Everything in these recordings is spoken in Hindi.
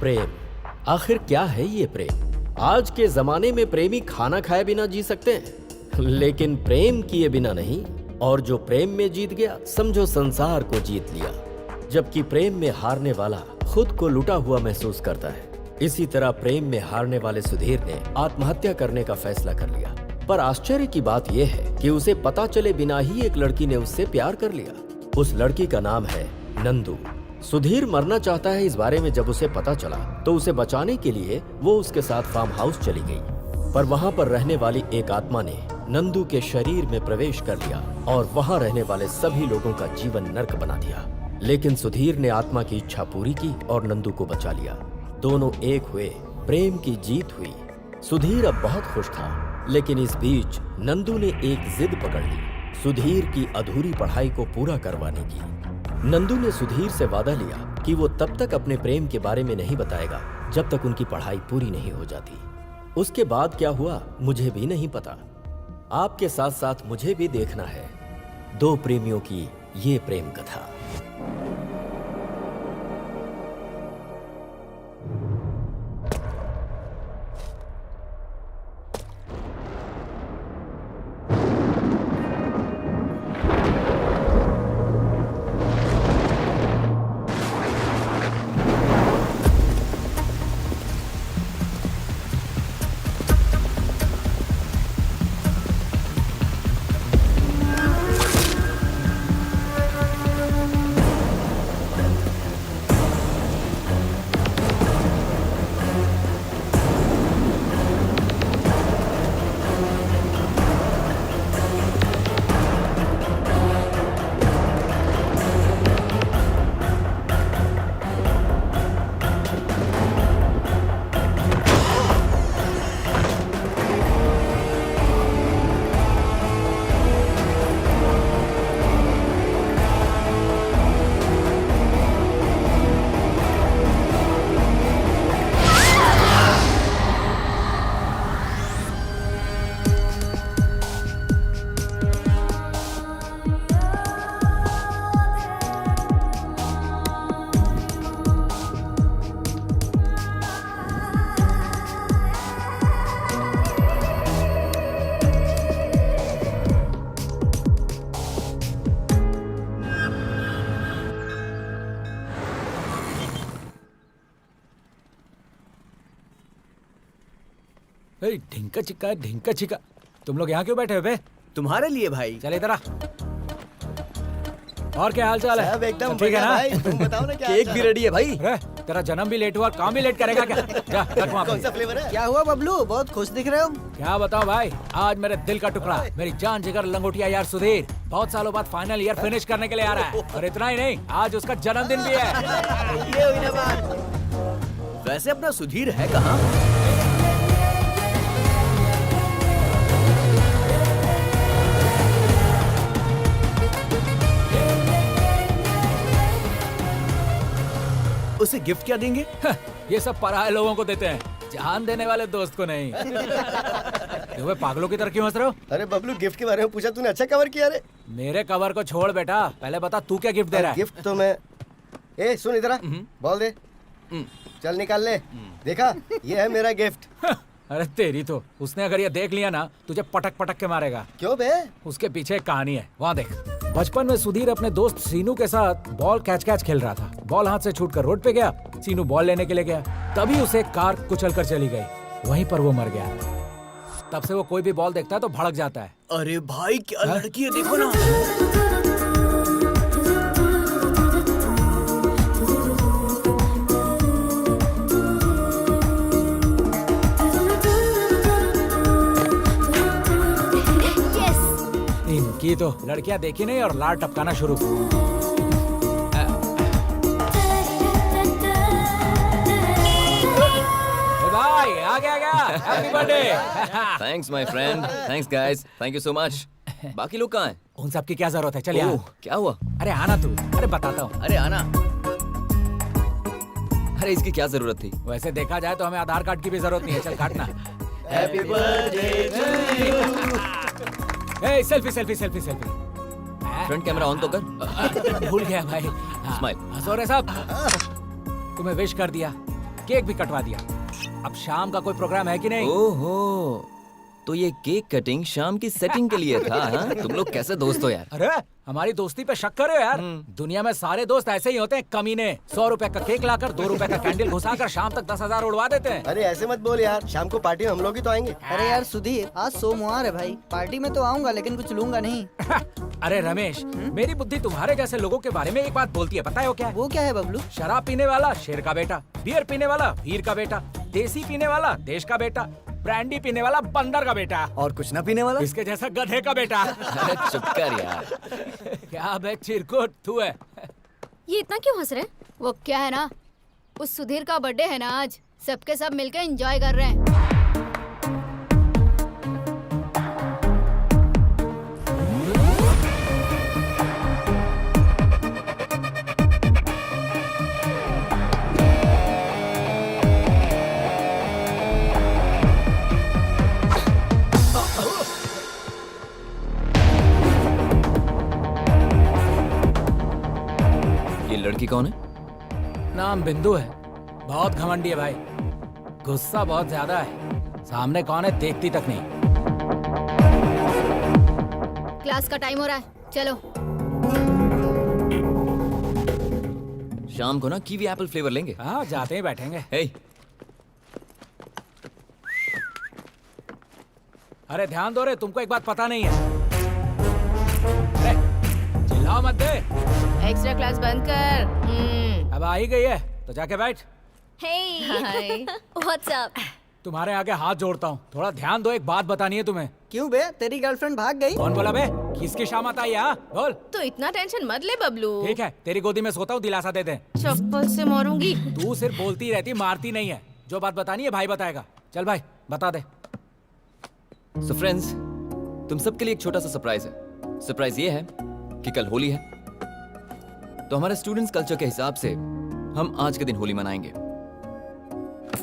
प्रेम, आखिर क्या है ये प्रेम? आज के जमाने में प्रेमी खाना खाए बिना जी सकते हैं, लेकिन प्रेम किए बिना नहीं। और जो प्रेम में जीत गया, समझो संसार को जीत लिया। जबकि प्रेम में हारने वाला खुद को लुटा हुआ महसूस करता है। इसी तरह प्रेम में हारने वाले सुधीर ने आत्महत्या करने का फैसला कर लिया। पर आश्चर्य की बात यह है कि उसे पता चले बिना ही एक लड़की ने उससे प्यार कर लिया। उस लड़की का नाम है नंदू। सुधीर मरना चाहता है, इस बारे में जब उसे पता चला तो उसे बचाने के लिए वो उसके साथ फार्म हाउस चली गई। पर वहाँ पर रहने वाली एक आत्मा ने नंदू के शरीर में प्रवेश कर लिया और वहाँ रहने वाले सभी लोगों का जीवन नर्क बना दिया। लेकिन सुधीर ने आत्मा की इच्छा पूरी की और नंदू को बचा लिया। दोनों एक हुए, प्रेम की जीत हुई। सुधीर अब बहुत खुश था, लेकिन इस बीच नंदू ने एक जिद पकड़ ली, सुधीर की अधूरी पढ़ाई को पूरा करवाने की। नंदू ने सुधीर से वादा लिया कि वो तब तक अपने प्रेम के बारे में नहीं बताएगा जब तक उनकी पढ़ाई पूरी नहीं हो जाती। उसके बाद क्या हुआ मुझे भी नहीं पता। आपके साथ साथ मुझे भी देखना है दो प्रेमियों की ये प्रेम कथा। ढिंका चिक्का, तुम लोग यहाँ क्यों बैठे हो बे? तुम्हारे लिए भाई। चल इधर आ। और क्या हाल चाल है? सब एकदम ठीक है ना? भाई, तुम बताओ ना क्या केक भी रेडी है भाई। अरे तेरा जन्म भी लेट हुआ, काम भी लेट करेगा क्या? जा रख वहाँ पे। कौन सा फ्लेवर है? क्या हुआ बबलू, बहुत खुश दिख रहे हो? क्या बताओ भाई, आज मेरे दिल का टुकड़ा, मेरी जान जिगर लंगोटिया यार सुधीर बहुत सालों बाद फाइनल ईयर फिनिश करने के लिए आ रहा है। और इतना ही नहीं, आज उसका जन्मदिन भी है। ये हुई ना बात। वैसे अपना सुधीर है कहाँ? उसे गिफ्ट क्या देंगे? ये सब पराये लोगों को देते हैं, जान देने वाले दोस्त को नहीं। तुम्हें पागलों की तरह क्यों हंस रहे हो? अरे बबलू, गिफ्ट के बारे में पूछा तूने, अच्छा कवर किया रे। मेरे कवर को छोड़ बेटा, पहले बता तू क्या गिफ्ट दे रहा है? गिफ्ट तो मैं, ए सुन इधर आ, बॉल दे, चल निकाल ले। देखा, ये है मेरा गिफ्ट। अरे तेरी तो, उसने अगर ये देख लिया ना तुझे पटक पटक के मारेगा। क्यों बे? उसके पीछे एक कहानी है, वहाँ देख। बचपन में सुधीर अपने दोस्त सीनू के साथ बॉल कैच खेल रहा था। बॉल हाथ से छूटकर रोड पे गया, सीनू बॉल लेने के लिए गया, तभी उसे कार कुचल कर चली गई। वहीं पर वो मर गया। तब से वो कोई भी बॉल देखता है तो भड़क जाता है। अरे भाई क्या लड़की है, देखो ना। इनकी तो लड़कियां देखी नहीं और लार टपकाना शुरू। भाई आ गया happy birthday. Thanks my friend, thanks guys, thank you so much. बाकी लोग कहाँ हैं? उन सब की क्या जरूरत है, चलिए। क्या हुआ? अरे आना तू, अरे बताता हूँ। अरे आना। अरे इसकी क्या जरूरत थी? वैसे देखा जाए तो हमें आधार कार्ड की भी जरूरत नहीं है, चल काटना। Happy birthday to you. A selfie. Front camera on तो कर। भूल गया भाई। स्माइल। हंसो रे साहब, तुम्हें विश कर दिया। केक भी कटवा दिया। अब शाम का कोई प्रोग्राम है कि नहीं? ओहो, तो ये केक कटिंग शाम की सेटिंग के लिए था, हाँ? तुम लोग कैसे दोस्त हो यार? अरे हमारी दोस्ती पे शक करे यार। दुनिया में सारे दोस्त ऐसे ही होते हैं कमीने। 100 रुपए का केक लाकर 2 रुपए का कैंडल घुसाकर शाम तक 10,000 उड़वा देते हैं। अरे ऐसे मत बोल यार, शाम को पार्टी में हम लोग ही तो आएंगे। अरे यार सुधीर, आज सोमवार है भाई, पार्टी में तो आऊंगा लेकिन कुछ लूंगा नहीं। अरे रमेश, मेरी बुद्धि तुम्हारे जैसे लोगों के बारे में एक बात बोलती है, पता है वो क्या है? वो क्या है बबलू? शराब पीने वाला शेर का बेटा, बियर पीने वाला वीर का बेटा, देसी पीने वाला देश का बेटा, ब्रांडी पीने वाला बंदर का बेटा, और कुछ ना पीने वाला? इसके जैसा गधे का बेटा। अरे चुप कर यार। क्या बे चिरकुट तू है? ये इतना क्यों हंस रहे हैं? वो क्या है ना, उस सुधीर का बर्थडे है ना आज, सबके सब मिलकर एंजॉय कर रहे हैं। ये लड़की कौन है? नाम बिंदु है, बहुत घमंडी है भाई, गुस्सा बहुत ज्यादा है, सामने कौन है देखती तक नहीं। क्लास का टाइम हो रहा है, चलो। शाम को ना कीवी एप्पल फ्लेवर लेंगे। हाँ जाते ही बैठेंगे। हे, अरे ध्यान दो रे, तुमको एक बात पता नहीं है। अरे चिल्लाओ मत दे। एक्स्ट्रा क्लास बंद कर। अब आ ही गई है तो जाके बैठ। हाय, व्हाट्स अप? तुम्हारे आगे हाथ जोड़ता हूँ, थोड़ा ध्यान दो, एक बात बतानी है तुम्हें। क्यों बे, तेरी गर्लफ्रेंड भाग गई? कौन बोला बे? किसकी शामत आई? हाँ बोल। तो इतना टेंशन मत ले बबलू। ठीक है, तेरी गोदी में सोता हूँ, दिलासा दे दे। चप्पल से मारूंगी। तू सिर्फ बोलती रहती, मारती नहीं है। जो बात बतानी है भाई बताएगा। चल भाई बता दे। सो फ्रेंड्स, तुम सबके लिए एक छोटा सा सरप्राइज है। सरप्राइज ये है कि कल होली है, तो हमारे स्टूडेंट्स कल्चर के हिसाब से हम आज के दिन होली मनाएंगे।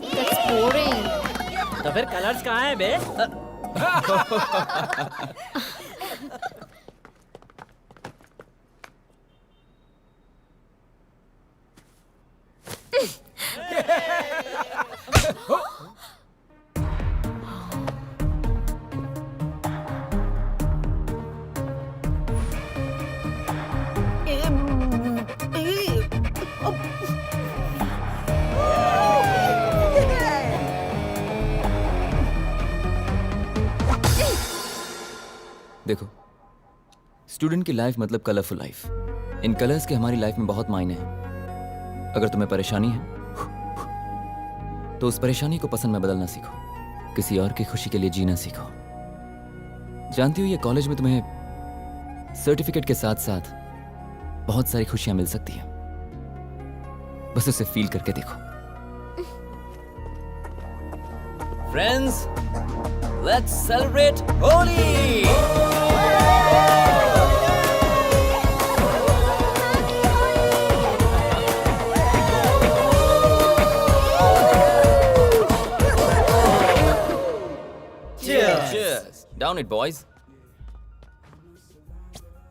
That's boring. तो फिर कलर्स कहाँ हैं बे? देखो, स्टूडेंट की लाइफ मतलब कलरफुल लाइफ। इन कलर्स के हमारी लाइफ में बहुत मायने हैं। अगर तुम्हें परेशानी है तो उस परेशानी को पसंद में बदलना सीखो, किसी और की खुशी के लिए जीना सीखो। जानती हो, ये कॉलेज में तुम्हें सर्टिफिकेट के साथ साथ बहुत सारी खुशियां मिल सकती हैं, बस उसे फील करके देखो। Friends, let's celebrate Holi. Down it boys.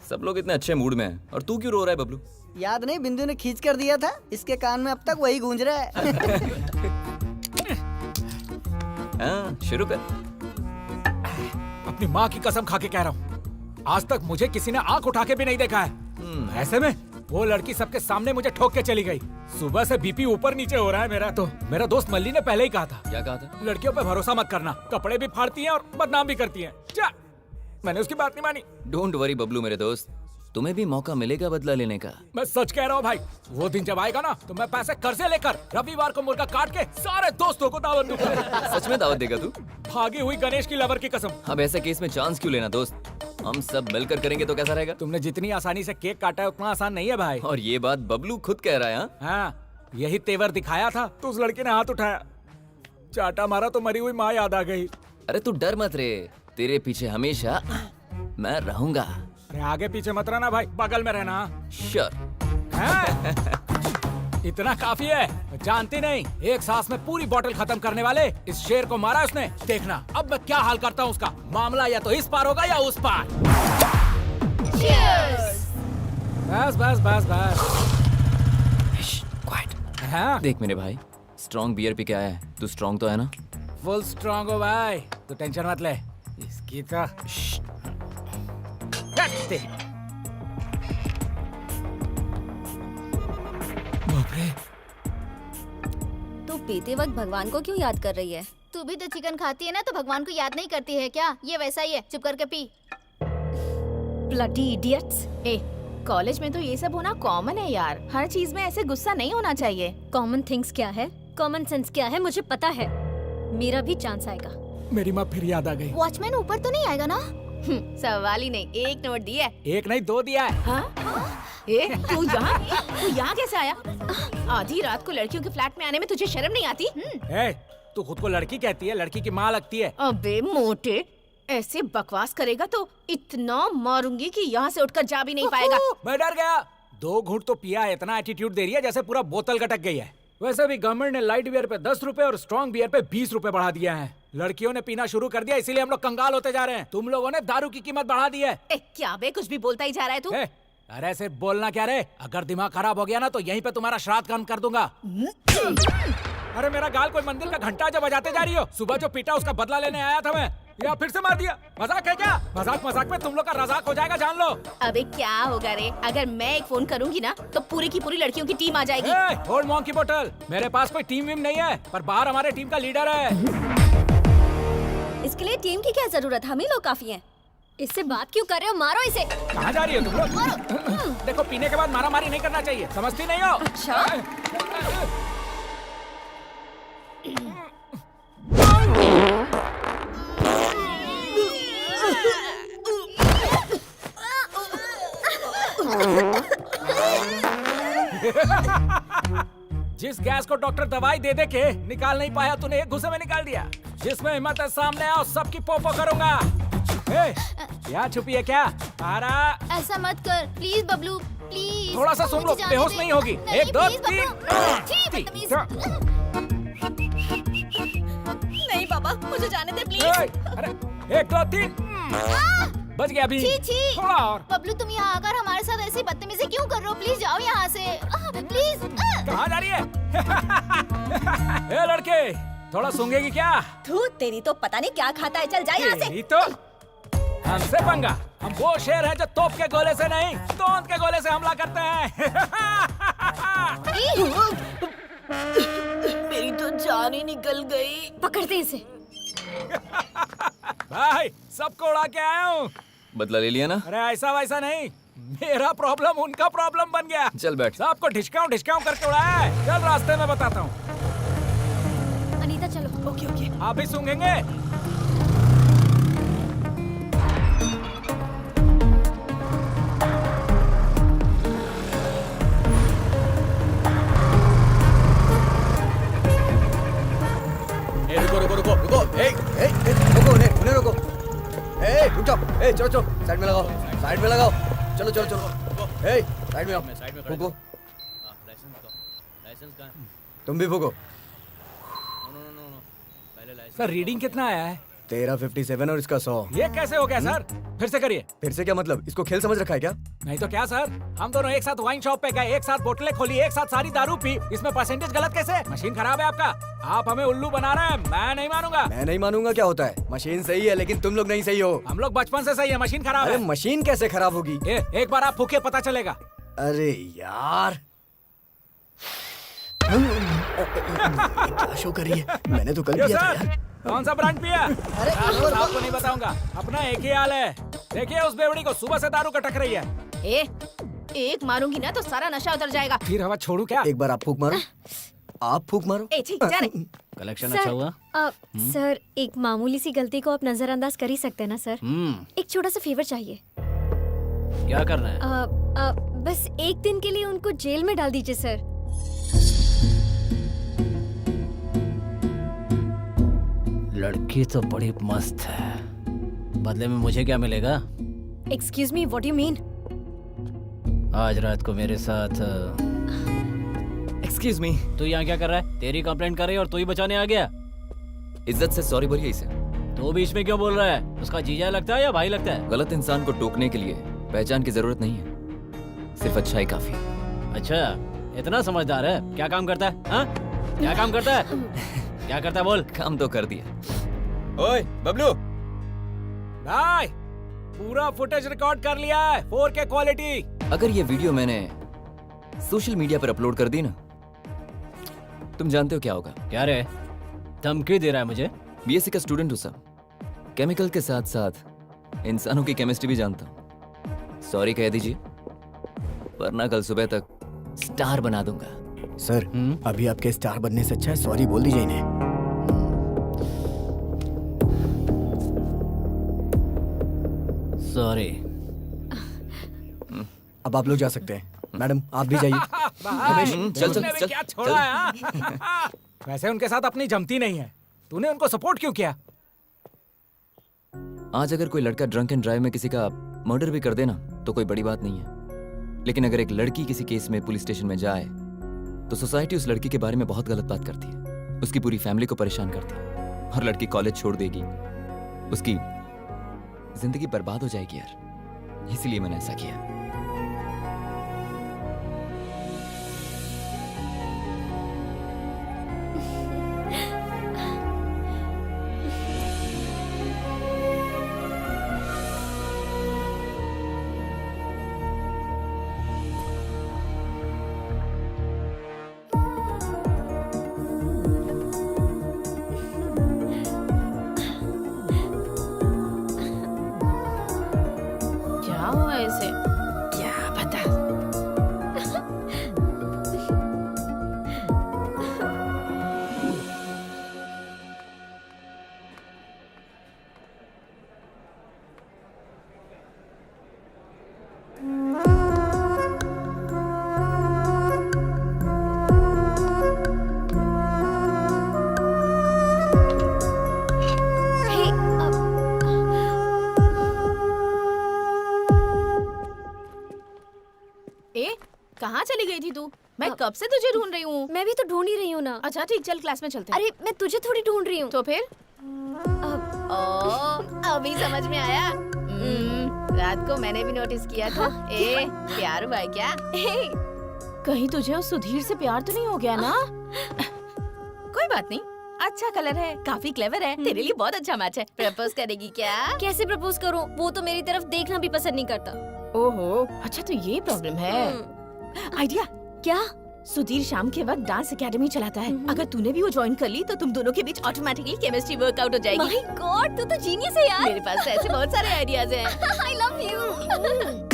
सब लोग इतने अच्छे मूड में हैं और तू क्यों रो रहा है बबलू? याद नहीं, बिंदु ने खींच कर दिया था, इसके कान में अब तक वही गूंज रहा है। हाँ, शुरू कर। अपनी माँ की कसम खा के कह रहा हूँ, आज तक मुझे किसी ने आंख उठा के भी नहीं देखा है। ऐसे में वो लड़की सबके सामने मुझे ठोक के चली गई। सुबह से बीपी ऊपर नीचे हो रहा है मेरा। तो मेरा दोस्त मल्ली ने पहले ही कहा था। क्या कहा था? लड़कियों पे भरोसा मत करना, कपड़े भी फाड़ती हैं और बदनाम भी करती हैं। जा, मैंने उसकी बात नहीं मानी। डोंट वरी बबलू मेरे दोस्त, तुम्हें भी मौका मिलेगा बदला लेने का। मैं सच कह रहा हूँ भाई, वो दिन जब आएगा ना तो मैं पैसे कर्जे लेकर रविवार को मुर्गा काट के सारे दोस्तों को दावत दूंगा। सच में दावत देगा तू? भागी हुई गणेश की लवर की कसम। अब ऐसे केस में चांस क्यों लेना दोस्त, हम सब मिलकर करेंगे तो कैसा रहेगा? तुमने जितनी आसानी से केक काटा है उतना आसान नहीं है भाई। और ये बात बबलू खुद कह रहा है। हाँ? हाँ, यही तेवर दिखाया था तो उस लड़के ने हाथ उठाया, चाटा मारा तो मरी हुई माँ याद आ गई। अरे तू डर मत रे, तेरे पीछे हमेशा मैं रहूंगा। अरे आगे पीछे मत रहना भाई, बगल में रहना। श्योर। इतना काफी है, जानती नहीं, एक सांस में पूरी बोतल खत्म करने वाले इस शेर को मारा उसने। देखना अब मैं क्या हाल करता हूँ उसका। मामला या तो इस पार होगा या उस पार। Cheers! बस बस बस बस। क्वाइट। हाँ, देख मेरे भाई, स्ट्रॉन्ग बियर पी के आया है, तू स्ट्रॉन्ग तो है ना? फुल स्ट्रांग हो भाई, तू टेंशन मत ले। इसकी तो बाप रे, तू पीते वक्त भगवान को क्यों याद कर रही है? तू भी तो चिकन खाती है ना, तो भगवान को याद नहीं करती है क्या? ये वैसा ही है, चुप करके पी। Bloody idiots. ए, कॉलेज में तो ये सब होना कॉमन है यार। हर चीज में ऐसे गुस्सा नहीं होना चाहिए। कॉमन थिंग्स क्या है, कॉमन सेंस क्या है, मुझे पता है। मेरा भी चांस आएगा। मेरी माँ फिर याद आ गई। वॉचमैन ऊपर तो नहीं आएगा ना? सवाल ही नहीं, एक नोट दिया है। एक नहीं 2 दिया है। हाँ? ए, तू यहाँ कैसे आया? आधी रात को लड़कियों के फ्लैट में आने में तुझे शर्म नहीं आती? ए, तू खुद को लड़की कहती है, लड़की की माँ लगती है। अबे मोटे, ऐसे बकवास करेगा तो इतना मारूंगी कि यहाँ से उठकर जा भी नहीं पाएगा। मैं डर गया। 2 घूंट तो पिया है, इतना एटीट्यूड दे रही है जैसे पूरा बोतल गटक गई है। वैसे भी गवर्नमेंट ने लाइट बियर पे 10 रुपए और स्ट्रॉन्ग बियर पे 20 रुपए बढ़ा दिया है। लड़कियों ने पीना शुरू कर दिया, इसीलिए हम लोग कंगाल होते जा रहे हैं। तुम लोगों ने दारू की कीमत बढ़ा दी है। ए, क्या बे, कुछ भी बोलता ही जा रहा है तू? अरे सिर्फ बोलना क्या रे, अगर दिमाग खराब हो गया ना तो यहीं पे तुम्हारा श्राद्ध कर्म कर दूंगा। अरे मेरा गाल कोई मंदिर का घंटा जो बजाते जा रही हो। सुबह जो पीटा उसका बदला लेने आया था मैं, या फिर से मार दिया। मजाक है क्या? मजाक में तुम लोग का रजाक हो जाएगा, जान लो। अबे क्या होगा रे, अगर मैं एक फोन करूंगी ना तो पूरी की पूरी लड़कियों की टीम आ जाएगी। होल्ड मॉन्की बोतल, मेरे पास कोई टीम वीम नहीं है, पर बाहर हमारे टीम का लीडर है। इसके लिए टीम की क्या जरूरत, हम ही लोग काफी हैं। इससे बात क्यों कर रहे हो? मारो इसे। कहाँ जा रही हो तुम लोग? देखो, पीने के बाद मारामारी नहीं करना चाहिए, समझती नहीं हो? अच्छा। जिस गैस को डॉक्टर दवाई दे दे के निकाल नहीं पाया, तूने एक घुसे में निकाल दिया। जिसमें हिम्मत है सामने आओ, सबकी पोपो करूंगा। क्या छुपी है क्या? आरा, ऐसा मत कर प्लीज बबलू, प्लीज। थोड़ा सा सुन लो, बेहोश नहीं होगी। 1 2 3। नहीं बाबा, मुझे जाने दे प्लीज। अरे 1 2 3 बच गया अभी। थोड़ा और। बबलू, तुम यहाँ आकर हमारे साथ ऐसी बदतमीजी क्यों कर रहे हो? प्लीज जाओ यहाँ से, प्लीज। कहाँ जा रही है? ए लड़के, थोड़ा सूंघेगी क्या? तू, तेरी तो पता नहीं क्या खाता है, चल जा यहाँ से। यही तो हमसे पंगा। हम वो शेर हैं जो तोप के गोले से नहीं, तोंद के गोले से हमला करते हैं। मेरी तो जान ही निकल गई। पकड़ते इसे। भाई, सबको उड़ा के आया हूँ। बदला ले लिया ना? अरे ऐसा वैसा नहीं, मेरा प्रॉब्लम उनका प्रॉब्लम बन गया। चल बैठ। सबको ढिचकाऊं करके उड़ाया है। चल रास्ते में बताता हूँ। अनीता चलो। Okay okay. आप भी सूंघेंगे? रुको। रुको, उन्हें रुको। रुक जाओ। चलो, साइड में लगाओ। चलो। साइड में आओ। फूको। तुम भी फूको। सर, रीडिंग कितना आया है? तेरा 57 और इसका 100। ये कैसे हो गया सर? फिर से करिए। फिर से क्या मतलब? इसको खेल समझ रखा है क्या? नहीं तो क्या सर, हम दोनों एक साथ वाइन शॉप पे गए, एक साथ बोतलें खोली, एक साथ सारी दारू पी। इसमें परसेंटेज गलत कैसे? मशीन खराब है आपका। आप हमें उल्लू बना रहे हैं, मैं नहीं मानूंगा। मैं नहीं मानूंगा क्या होता है? मशीन सही है लेकिन तुम लोग नहीं सही हो। हम लोग बचपन से सही है, मशीन खराब अरे है। मशीन कैसे खराब होगी? एक बार आप फूके पता चलेगा। अरे यार, क्या शो कर रही है? मैंने तो कल ये किया था सर, यार। कौन सा ब्रांड पिया? अरे आपको नहीं बताऊंगा, अपना एक ही हाल है। देखिए उस बेवड़ी को, सुबह से दारू कटक रही है। एक मारूंगी ना तो सारा नशा उतर जाएगा। फिर हवा छोड़ू क्या? एक बार आप फूक मारो। जा रे। कलेक्शन अच्छा हुआ? सर, एक मामूली सी गलती को आप नजरअंदाज कर ही सकते हैं ना सर? एक छोटा सा फेवर चाहिए। क्या करना है? बस एक दिन के लिए उनको जेल में डाल दीजिए सर। लड़की तो बड़ी मस्त है, बदले में मुझे क्या मिलेगा? Excuse me, what you mean? आज रात को मेरे साथ। Excuse me. तू यहाँ क्या कर रहा है? तेरी कंप्लेंट कर रही है और तू ही बचाने आ गया। इज्जत से सॉरी बोलिए इसे। तू बीच में क्यों बोल रहा है? उसका जीजा लगता है या भाई लगता है? गलत इंसान को टोकने के लिए पहचान की जरूरत नहीं है, सिर्फ अच्छाई काफी है। अच्छा, इतना समझदार है? क्या काम करता है? हाँ? क्या काम करता है? क्या करता है बोल? काम तो कर दिया। ओए बबलू, भाई पूरा फुटेज रिकॉर्ड कर लिया है 4K क्वालिटी। अगर ये वीडियो मैंने सोशल मीडिया पर अपलोड कर दी ना, तुम जानते हो क्या होगा? क्या रे? धमकी दे रहा है मुझे? बीएससी का स्टूडेंट हूँ सर। केमिकल के साथ साथ इंसानों की केमिस्ट्री भी जानता हूँ। सॉरी कह दीजिए, वरना कल सुबह तक स्टार बना दूंगा। सर अभी आपके स्टार बनने से अच्छा है सॉरी बोल दीजिए इन्हें। सॉरी। अब आप लोग जा सकते हैं। मैडम आप भी जाइए। चल चल चल क्या छोड़ा है हाँ? वैसे उनके साथ अपनी जमती नहीं है, तूने उनको सपोर्ट क्यों किया? आज अगर कोई लड़का ड्रंक एंड ड्राइव में किसी का मर्डर भी कर देना तो कोई बड़ी बात नहीं है, लेकिन अगर एक लड़की किसी केस में पुलिस स्टेशन में जाए तो सोसाइटी उस लड़की के बारे में बहुत गलत बात करती है, उसकी पूरी फैमिली को परेशान करती है, और लड़की कॉलेज छोड़ देगी, उसकी जिंदगी बर्बाद हो जाएगी यार। इसलिए मैंने ऐसा किया। क्या हुआ ऐसे? क्या पता। हे, ए, कहाँ चली गई थी तू? मैं कब से तुझे ढूंढ रही हूँ। मैं भी तो ढूंढ ही रही हूँ ना। अच्छा ठीक, चल क्लास में चलते हैं। अरे मैं तुझे थोड़ी ढूंढ रही हूँ। तो फिर? अभी समझ में आया। रात को मैंने भी नोटिस किया था। ए, प्यार हुआ है क्या? कहीं तुझे उस सुधीर से प्यार तो नहीं हो गया ना? कोई बात नहीं, अच्छा कलर है, काफी क्लेवर है, तेरे लिए बहुत अच्छा मैच है। प्रपोज करेगी क्या? कैसे प्रपोज करूँ? वो तो मेरी तरफ देखना भी पसंद नहीं करता। ओहो, अच्छा तो ये प्रॉब्लम है। आइडिया, क्या? सुधीर शाम के वक्त डांस एकेडमी चलाता है। अगर तूने भी वो ज्वाइन कर ली तो तुम दोनों के बीच ऑटोमेटिकली केमिस्ट्री वर्कआउट हो जाएगी। माय गॉड, तू तो जीनियस है यार। मेरे पास तो ऐसे बहुत सारे आइडियाज हैं। आई love you.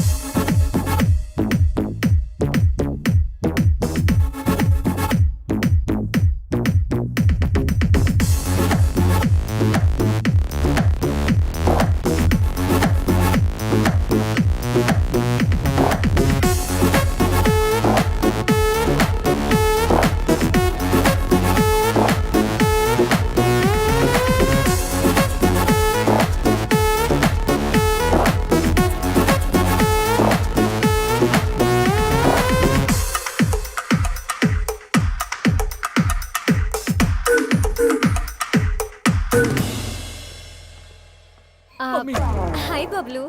Hi Bablu.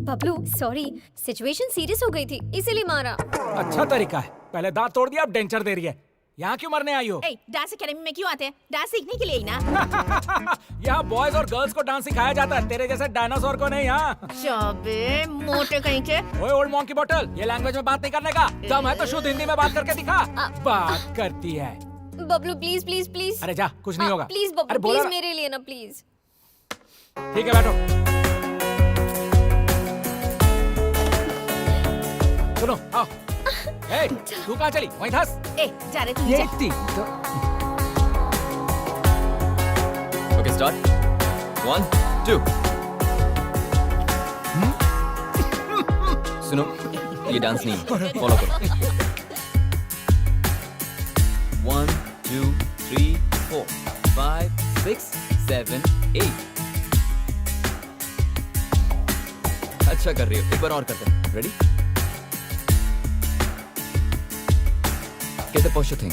Bablu sorry, situation serious हो गई थी इसीलिए मारा। अच्छा तरीका है, पहले दांत तोड़ दिया अब डेंचर दे रही है। यहाँ क्यों मरने आई हो? ए, डांस एकेडमी में क्यों आते हैं? डांस सीखने के लिए ही ना। यहाँ बॉयज और गर्ल्स को डांस सिखाया जाता है, तेरे जैसे डायनासोर को नहीं। यहाँ चाबे मोटे कहीं के। ओए ओल्ड मॉन्की बॉटल, ये लैंग्वेज में बात नहीं करने का। दम है तो शुद्ध हिंदी में बात करके दिखा। बात करती है। Bablu please please please. अरे जा, कुछ नहीं होगा। प्लीज अरे बबलू बोला प्लीज ना। मेरे लिए ना प्लीज। ठीक है बैठो। सुनो आओ। ए, तू कहाँ चली? वहीं धस। ए, जा रहे तू ये जा। इतनी ओके स्टार्ट। 1 2। सुनो, ये डांस नहीं है, फॉलो करो। 1 2 3 4 5 6 7 8। अच्छा कर रही हो, एक बार और करते हैं। Ready? Get the posture thing.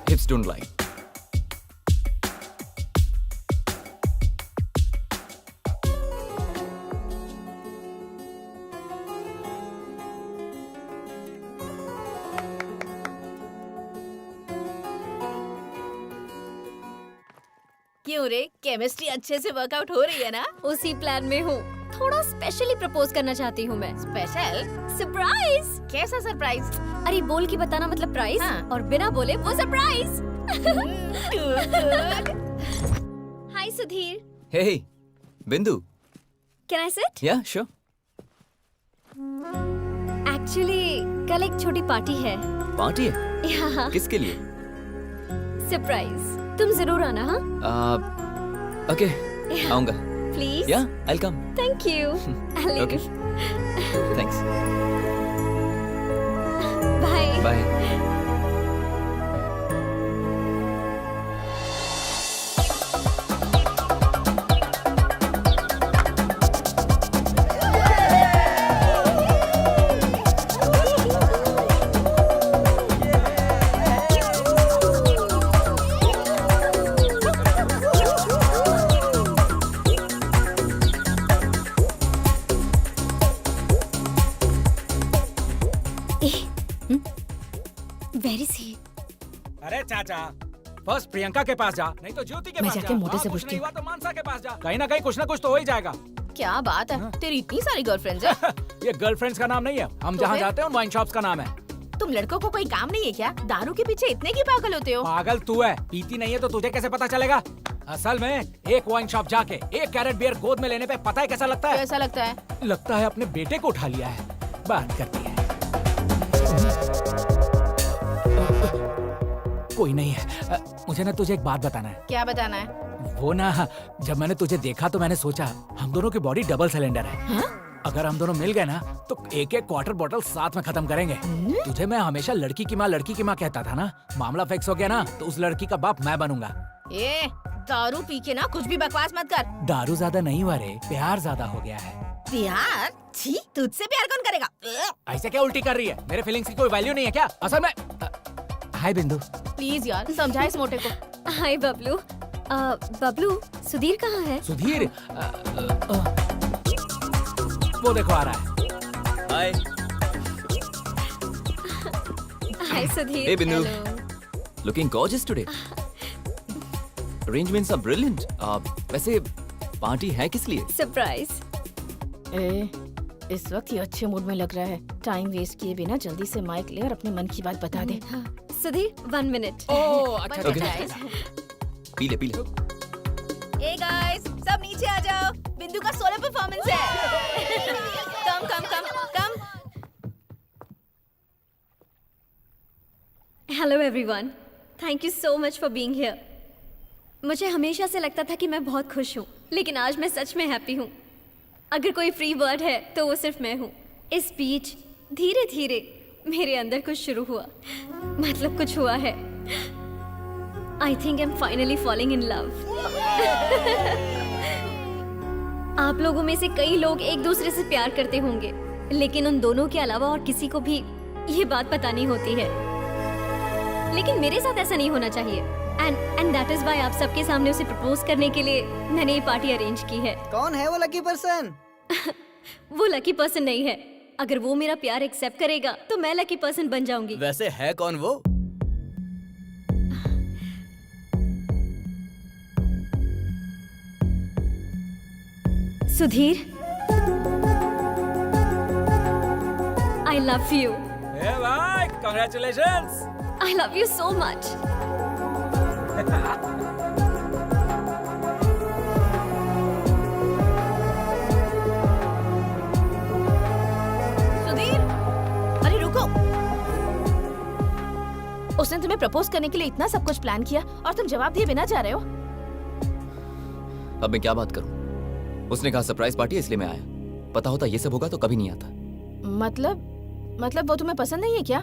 Hips don't lie. क्यों रे, केमिस्ट्री अच्छे से वर्कआउट हो रही है ना? उसी प्लान में हूँ। थोड़ा स्पेशली प्रपोज करना चाहती हूँ मैं। स्पेशल? सरप्राइज। कैसा सरप्राइज? अरे बोल के बताना मतलब प्राइस, हाँ। और बिना बोले वो सरप्राइज। गुड। हाय सुधीर, हे बिंदु, कैन आई सिट? या श्योर। एक्चुअली कल एक छोटी पार्टी है। पार्टी है? यहाँ किसके लिए? सरप्राइज, तुम जरूर आना। हाँ ओके, आऊंगा। प्लीज। या I come. Thank you. Okay. Thanks. Bye. Bye. Very see. अरे चाचा, फर्स्ट प्रियंका के पास जा, नहीं तो ज्योति के मैं पास जाके जा। मोटे से वहाँ कुछ पूछती नहीं हूँ। हुआ तो मानसा के पास जा। कहीं ना कहीं कुछ ना कुछ तो हो ही जाएगा। क्या बात है, तेरी इतनी सारी गर्लफ्रेंड्स है? ये गर्लफ्रेंड्स का नाम नहीं है, हम तो जहाँ फिर? जाते हैं उन वाइन शॉप्स का नाम है। तुम लड़कों को कोई काम नहीं है क्या? दारू के पीछे इतने की पागल होते हो? पागल तू है, पीती नहीं है तो तुझे कैसे पता चलेगा? असल में एक वाइन शॉप जाके 1 कैरेट बियर गोद में लेने पे पता है कैसा लगता है? कैसा लगता है? लगता है अपने बेटे को उठा लिया है। बात करती है। कोई नहीं है। मुझे ना तुझे एक बात बताना है। क्या बताना है? वो ना, जब मैंने तुझे देखा तो मैंने सोचा हम दोनों की बॉडी डबल सिलेंडर है। हाँ? अगर हम दोनों मिल गए ना तो एक एक क्वार्टर बॉटल साथ में खत्म करेंगे। तुझे मैं हमेशा लड़की की माँ कहता था ना। मामला फिक्स हो गया ना तो उस लड़की का बाप मैं बनूंगा। ए, दारू पी के ना कुछ भी बकवास मत कर। दारू ज्यादा नहीं हुआ रे, प्यार ज्यादा हो गया है। प्यार? छी, तुझसे प्यार कौन करेगा? ऐसे क्या उल्टी कर रही है? मेरे फीलिंग्स की कोई वैल्यू नहीं है क्या? असल में हाय बिंदु। प्लीज यार, समझा इस मोटे को। हाय बबलू। बबलू, सुधीर कहाँ है? सुधीर वो देखो आ रहा है। Hi. Hi Sudhir. Hey, Bindu. Hello. Looking gorgeous today. Arrangements are brilliant. वैसे पार्टी है किस लिए? सरप्राइज। ए, इस वक्त ये अच्छे मूड में लग रहा है। टाइम वेस्ट किए बिना जल्दी से माइक ले और अपने मन की बात बता दे। हाँ, सुधीर 1 मिनट। ओह अच्छा बन अच्छा, गया, अच्छा। पी ले पी ले। ए गाइस, सब नीचे आ जाओ। बिंदु का सोलो परफॉर्मेंस है। Come come come come. Hello everyone, thank you so much for being here. मुझे हमेशा से लगता था कि मैं बहुत खुश हूँ, लेकिन आज मैं सच में हैप्पी हूँ। अगर कोई फ्री वर्ड है तो वो सिर्फ मैं हूँ। इस बीच धीरे धीरे मेरे अंदर कुछ शुरू हुआ, मतलब कुछ हुआ है। I think I am finally falling in love. आप लोगों में से कई लोग एक दूसरे से प्यार करते होंगे, लेकिन उन दोनों के अलावा और किसी को भी ये बात पता नहीं होती है। लेकिन मेरे साथ ऐसा नहीं होना चाहिए। एंड दैट इज व्हाई आप सबके सामने उसे प्रपोज करने के लिए मैंने ये पार्टी अरेंज की है। कौन है वो लकी पर्सन? वो लकी पर्सन नहीं है। अगर वो मेरा प्यार एक्सेप्ट करेगा तो मैं लकी पर्सन बन जाऊंगी। वैसे है कौन वो? Sudhir, I love you. ए भाई, congratulations. I love you so much. Sudhir, अरे रुको। उसने तुम्हें प्रपोज करने के लिए इतना सब कुछ प्लान किया और तुम जवाब दिए बिना जा रहे हो। अब मैं क्या बात करूं? उसने कहा सरप्राइज पार्टी है इसलिए मैं आया। पता होता ये सब होगा तो कभी नहीं आता। मतलब वो तुम्हें पसंद नहीं है क्या?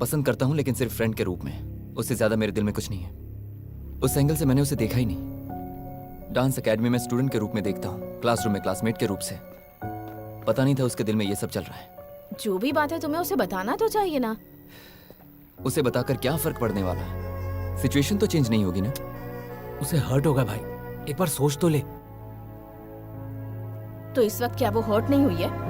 पसंद करता हूं लेकिन सिर्फ फ्रेंड के रूप में। उससे ज्यादा मेरे दिल में कुछ नहीं है। उस एंगल से मैंने उसे देखा ही नहीं। डांस एकेडमी में स्टूडेंट के रूप में देखता हूँ, क्लासरूम में क्लासमेट के रूप से। पता नहीं था उसके दिल में ये सब चल रहा है। जो भी बात है तुम्हें उसे बताना तो चाहिए ना। उसे बताकर क्या फर्क पड़ने वाला है? सिचुएशन तो चेंज नहीं होगी ना। उसे हर्ट होगा भाई, एक बार सोच तो ले। तो इस वक्त क्या वो हर्ट नहीं हुई है?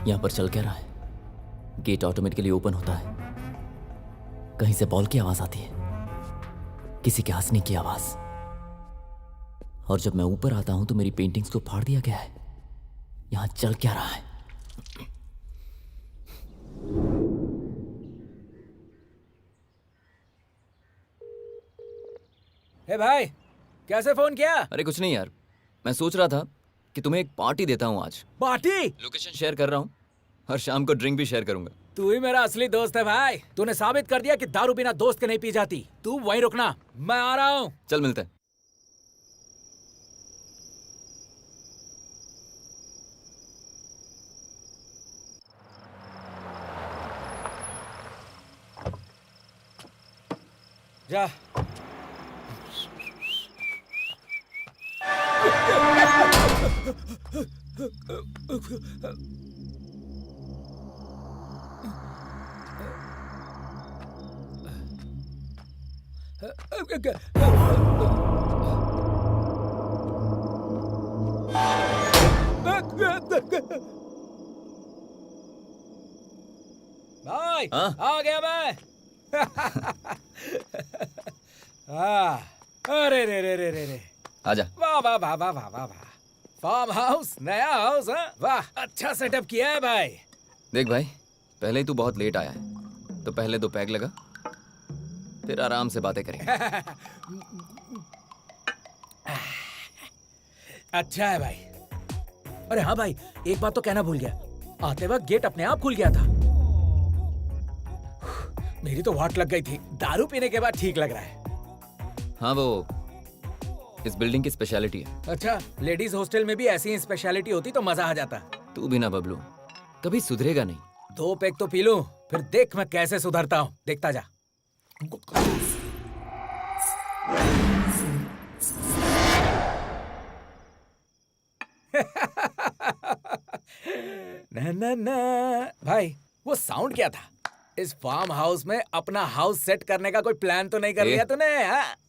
यहां पर चल क्या रहा है? गेट ऑटोमेटिकली ओपन होता है। कहीं से बॉल की आवाज आती है, किसी के हंसने की आवाज। और जब मैं ऊपर आता हूं तो मेरी पेंटिंग्स को फाड़ दिया गया है। यहां चल क्या रहा है? हे भाई, कैसे फोन किया? अरे कुछ नहीं यार, मैं सोच रहा था कि तुम्हें एक पार्टी देता हूं आज। पार्टी? लोकेशन शेयर कर रहा हूं और शाम को ड्रिंक भी शेयर करूंगा। तू ही मेरा असली दोस्त है भाई। तूने साबित कर दिया कि दारू बिना दोस्त के नहीं पी जाती। तू वहीं रुकना, मैं आ रहा हूँ। चल मिलते हैं। जा। भाई, हाँ? आ गया मैं। अरे रे रे रे रे रे, आजा। वाह वाह वाह वाह वाह वाह वाह। फार्म हाउस, नया हाउस, हाँ? वाह, अच्छा सेटअप किया है भाई। देख भाई, पहले ही तू बहुत लेट आया है, तो पहले 2 पैग लगा, फिर आराम से बातें करेंगे। अच्छा है भाई। अरे हाँ भाई, एक बात तो कहना भूल गया। आते वक्त गेट अपने आप खुल गया था। मेरी तो वाट लग गई थी। दारू पीने के बाद ठीक लग रहा है। हाँ, वो इस बिल्डिंग की स्पेशलिटी है। अच्छा, लेडीज हॉस्टल में भी ऐसी ही स्पेशलिटी होती तो मजा आ जाता। तू भी ना बबलू, कभी सुधरेगा नहीं। 2 पैक तो पी लूं, फिर देख मैं कैसे सुधरता हूँ। देखता जा। भाई वो साउंड क्या था? इस फार्म हाउस में अपना हाउस सेट करने का कोई प्लान तो नहीं कर लिया तूने?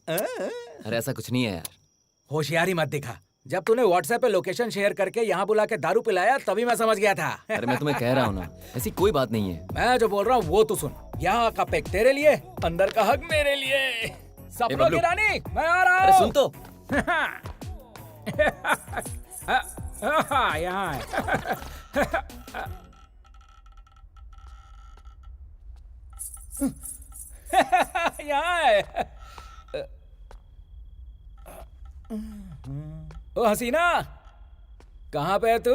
अरे ऐसा कुछ नहीं है यार। होशियारी मत दिखा। जब तूने व्हाट्सएप पे लोकेशन शेयर करके यहाँ बुला के दारू पिलाया तभी मैं समझ गया था। अरे मैं तुम्हें कह रहा हूँ ना, ऐसी कोई बात नहीं है। मैं जो बोल रहा हूँ वो तू सुन। यहाँ का पेक तेरे लिए, अंदर का हक मेरे लिए। सपनों की रानी, मैं आ रहा हूँ। अरे सुन तो। यहाँ है। यहाँ है। ओ हसीना, कहाँ पे है तू?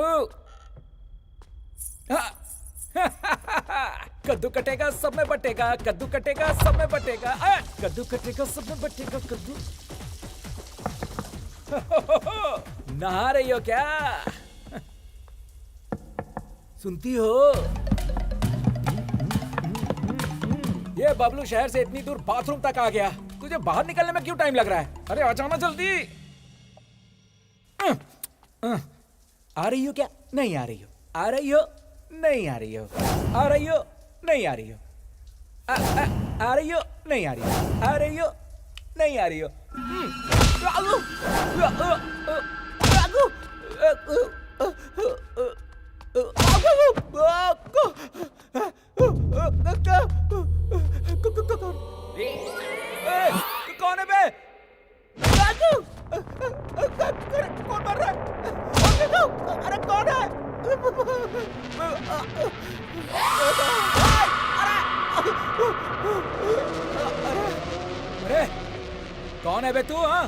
कद्दू कटेगा सब में बटेगा, कद्दू कटेगा सब में बटेगा, कद्दू कटेगा सब में बटेगा कद्दू। नहा रही हो क्या? सुनती हो? ये बबलू शहर से इतनी दूर बाथरूम तक आ गया, तुझे बाहर निकलने में क्यों टाइम लग रहा है? अरे आ जाना जल्दी। आ रही हो क्या? नहीं आ रही हो? आ रही हो? नहीं आ रही हो? आ रही हो? नहीं आ रही हो? आ रही हो? नहीं आ रही हो? आ रही हो? नहीं आ रही हो? कौन है बे? कौन मर रहा है? अरे कौन है? अरे कौन है बे तू? हाँ,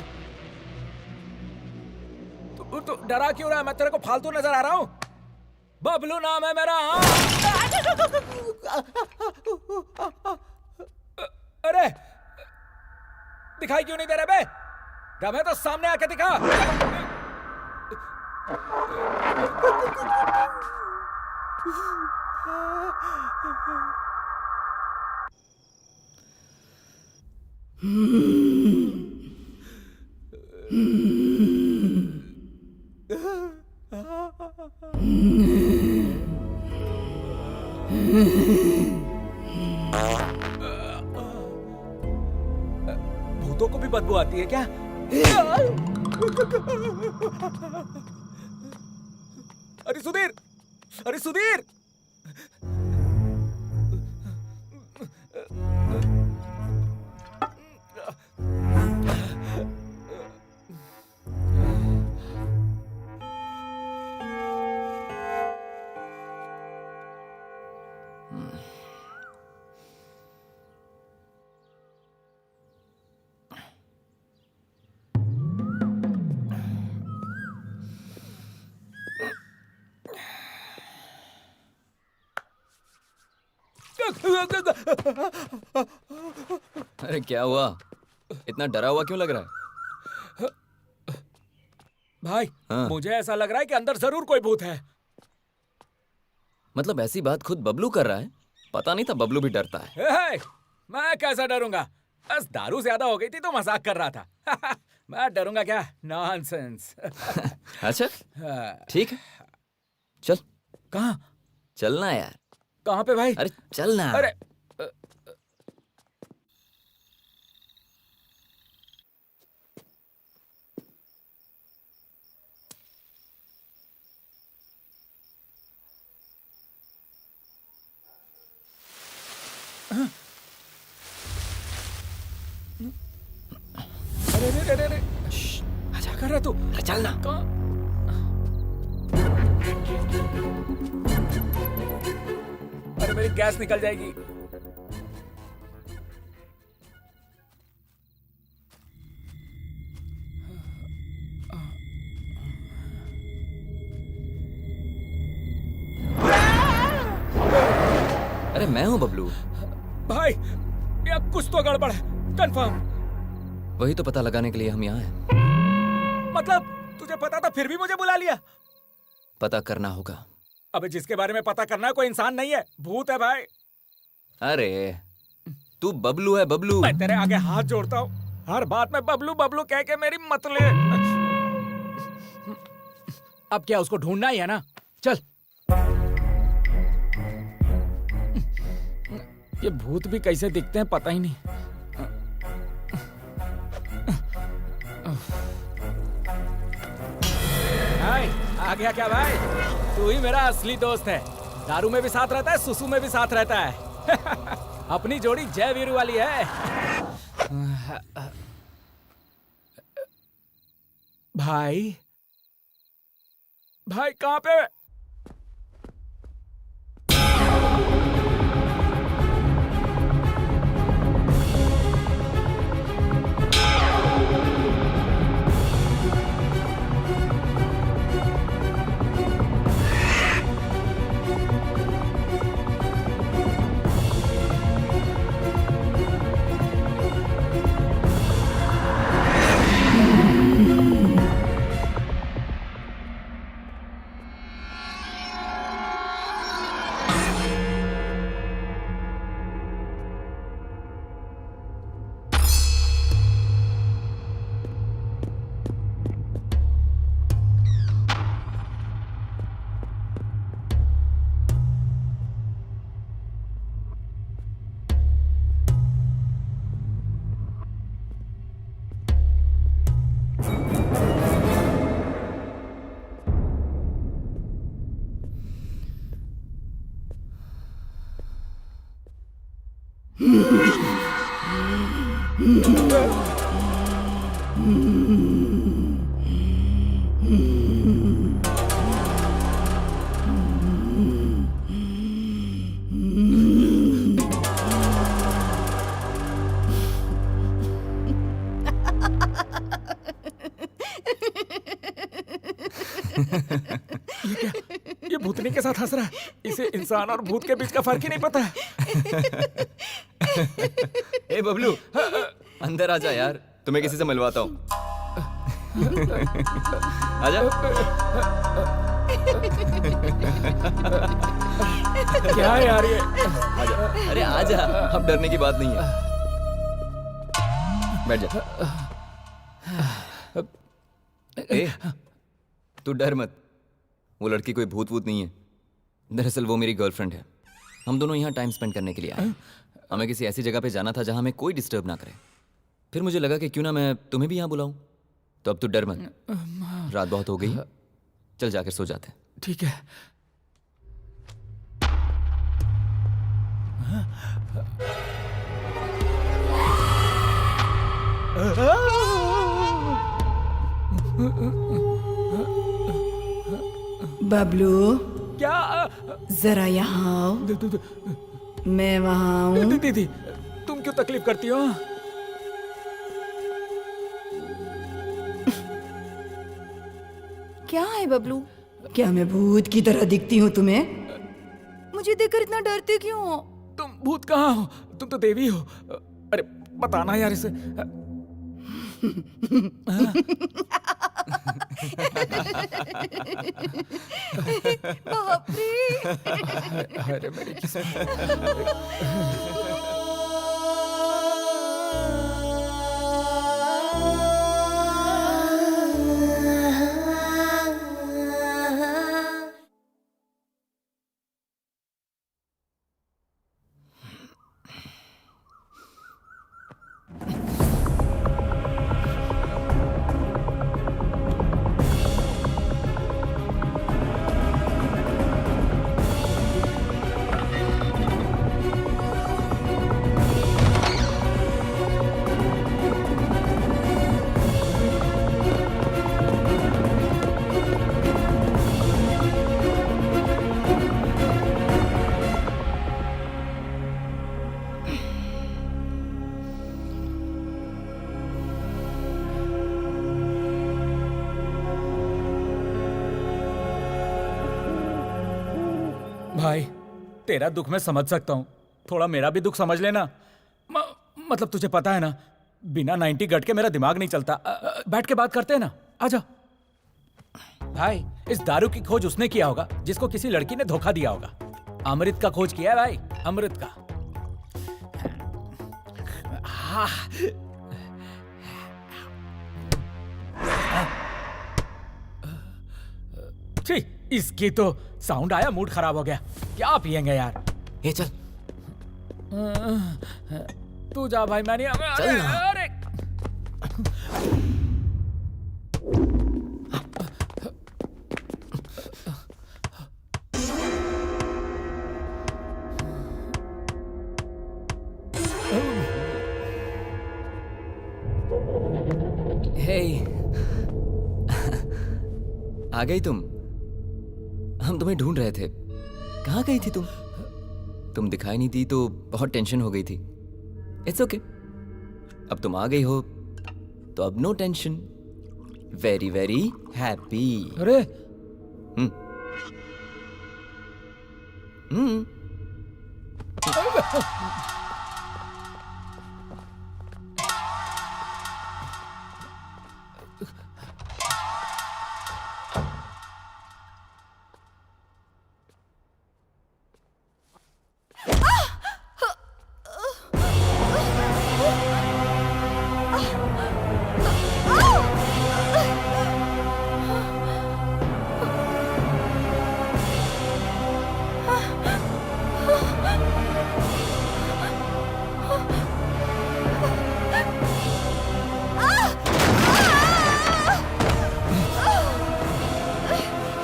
तू डरा क्यों रहा है? मैं तेरे को फालतू नजर आ रहा हूँ? बबलू नाम है मेरा। अरे दिखाई क्यों नहीं दे रहा बे? दम है तो सामने आके दिखा। भूतों को भी बदबू आती है क्या? अरे सुधीर, अरे सुधीर, अरे क्या हुआ? इतना डरा हुआ क्यों लग रहा है? भाई हाँ। मुझे ऐसा लग रहा है कि अंदर जरूर कोई भूत है। मतलब ऐसी बात खुद बबलू कर रहा है? पता नहीं था बबलू भी डरता है। हे, मैं कैसा डरूंगा? बस दारू ज्यादा हो गई थी तो मजाक कर रहा था। मैं डरूंगा क्या? नॉनसेंस। अच्छा ठीक है, चल। कहाँ? चलना यार। कहाँ पे भाई? अरे चलना। अरे अरे अरे अरे क्या कर रहा तू? अरे चलना। अरे मेरी गैस निकल जाएगी। अरे मैं हूँ बबलू। भाई या कुछ तो गड़बड़ है, कंफर्म। वही तो पता लगाने के लिए हम यहाँ हैं। मतलब तुझे पता था फिर भी मुझे बुला लिया? पता करना होगा। अबे जिसके बारे में पता करना है कोई इंसान नहीं है, भूत है भाई। अरे तू बबलू है, बबलू। मैं तेरे आगे हाथ जोड़ता हूँ, हर बात में बबलू बबलू कह के मेरी मत ले। अब क्या उसको ढूंढना ही है ना? चल। ये भूत भी कैसे दिखते हैं पता ही नहीं। भाई आ गया क्या भाई? तू ही मेरा असली दोस्त है। दारू में भी साथ रहता है, सुसु में भी साथ रहता है। अपनी जोड़ी जय वीरू वाली है। भाई भाई कहाँ पे? ये भूतनी के साथ हंस रहा है। इसे इंसान और भूत के बीच का फर्क ही नहीं पता है। ए बबलू, अंदर आजा यार, तुम्हें किसी से मिलवाता हूँ। आजा। क्या है यार ये? आजा, अरे आजा, अब डरने की बात नहीं है। बैठ जा। ए, तू डर मत, वो लड़की कोई भूत वूत नहीं है। दरअसल वो मेरी गर्लफ्रेंड है। हम दोनों यहाँ टाइम स्पेंड करने के लिए आए। हमें किसी ऐसी जगह पे जाना था जहाँ हमें कोई डिस्टर्ब ना करे। फिर मुझे लगा कि क्यों ना मैं तुम्हें भी यहाँ बुलाऊं। तो अब तू डर मत, रात बहुत हो गई, चल जाकर सो जाते हैं। ठीक है। बबलू, क्या? जरा यहाँ आओ। मैं वहाँ हूँ। दीदी, तुम क्यों तकलीफ करती हो? क्या है बबलू? क्या मैं भूत की तरह दिखती हूँ तुम्हें? मुझे देखकर इतना डरते क्यों हो? तुम भूत कहाँ हो? तुम तो देवी हो। अरे बताना यार इसे। बाप रे। अरे मेरी किस्मत। भाई तेरा दुख मैं समझ सकता हूँ, थोड़ा मेरा भी दुख समझ लेना। मतलब तुझे पता है ना, बिना 90 गट के मेरा दिमाग नहीं चलता। बैठ के बात करते हैं ना, आजा। भाई इस दारू की खोज उसने किया होगा जिसको किसी लड़की ने धोखा दिया होगा। अमृत का खोज किया है भाई, अमृत का। छी, इसकी तो साउंड आया, मूड खराब हो गया। क्या पिएंगे यार? ए चल। तू जा भाई, मैं नहीं आऊंगा। चल ना। अरे हे, आ गई तुम। हम तुम्हें ढूंढ रहे थे। कहाँ गई थी तुम? तुम दिखाई नहीं दी तो बहुत टेंशन हो गई थी। इट्स ओके, अब तुम आ गई हो तो अब no tension. Very very happy. अरे हम्म।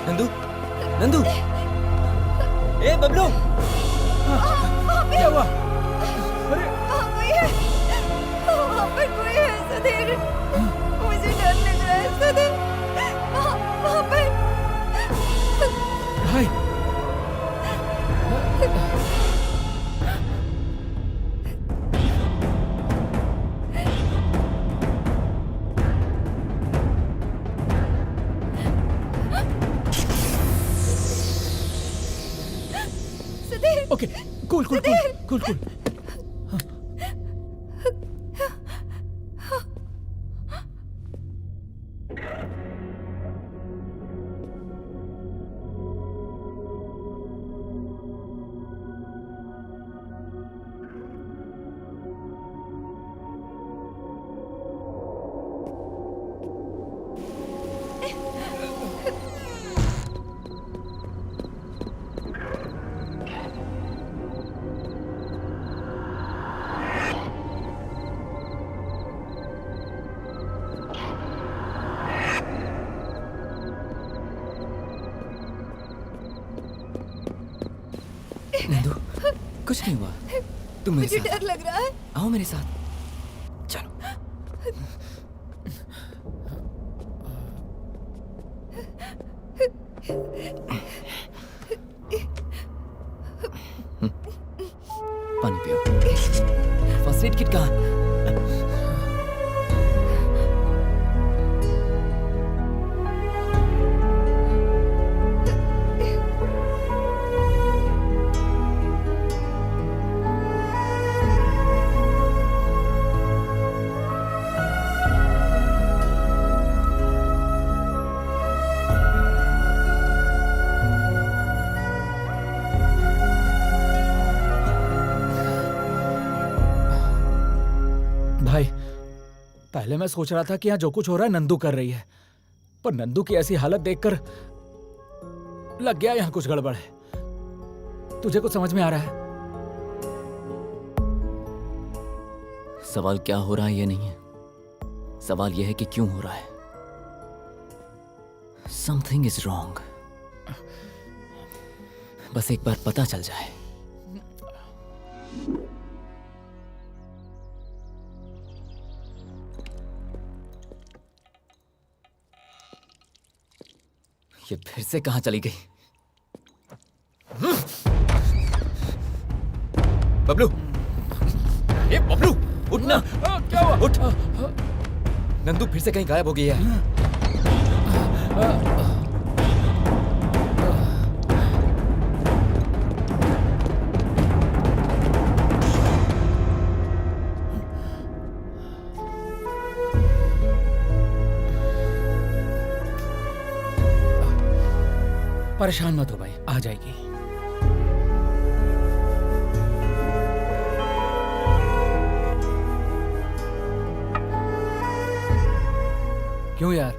नंदू, नंदू, ए बबलू, क्या हुआ? कोई है, वहाँ पर कोई है सुधीर, मुझे डर लग रहा है सुधीर, वहाँ पर। भाई okay, cool cool cool cool cool. Nandu, कुछ नहीं हुआ। तुम मेरे मुझे साथ डर लग रहा है। आओ मेरे साथ, चलो। पानी पियो। फर्स्ट एड किट कहाँ? भाई, पहले मैं सोच रहा था कि यहाँ जो कुछ हो रहा है नंदू कर रही है, पर नंदू की ऐसी हालत देखकर लग गया यहाँ कुछ गड़बड़ है। तुझे कुछ समझ में आ रहा है? सवाल क्या हो रहा है ये नहीं है, सवाल यह है कि क्यों हो रहा है। Something is wrong. बस एक बार पता चल जाए। ये फिर से कहां चली गई? बबलू, ए बबलू, उठना। क्या हुआ? उठ। नंदू फिर से कहीं गायब हो गई है। परेशान मत हो भाई, आ जाएगी। क्यों यार,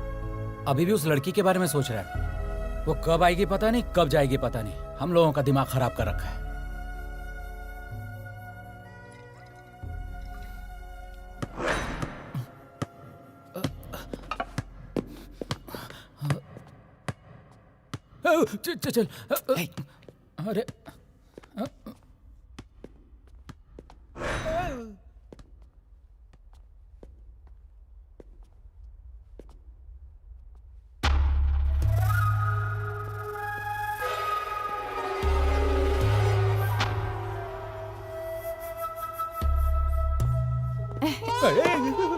अभी भी उस लड़की के बारे में सोच रहा है? वो कब आएगी पता नहीं, कब जाएगी पता नहीं। हम लोगों का दिमाग खराब कर रखा है। चल चल। अरे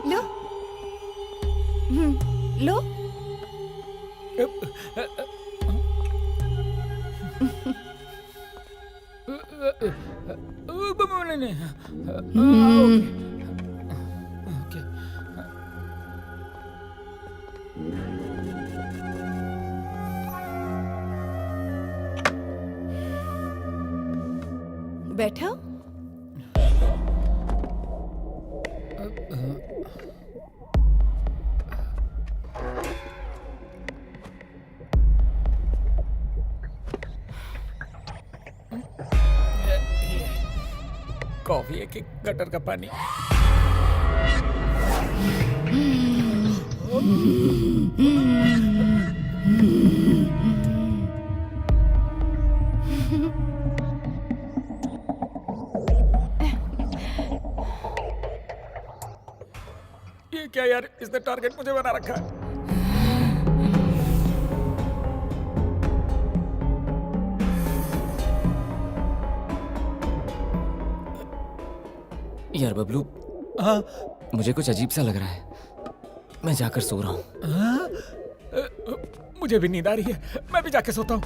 लो लो ओके। बैठो। कॉफी है कि गटर का पानी? ये क्या यार, इसने टारगेट मुझे बना रखा है। यार बबलू, हाँ मुझे कुछ अजीब सा लग रहा है। मैं जाकर सो रहा हूँ। मुझे भी नींद आ रही है, मैं भी जाके सोता हूँ।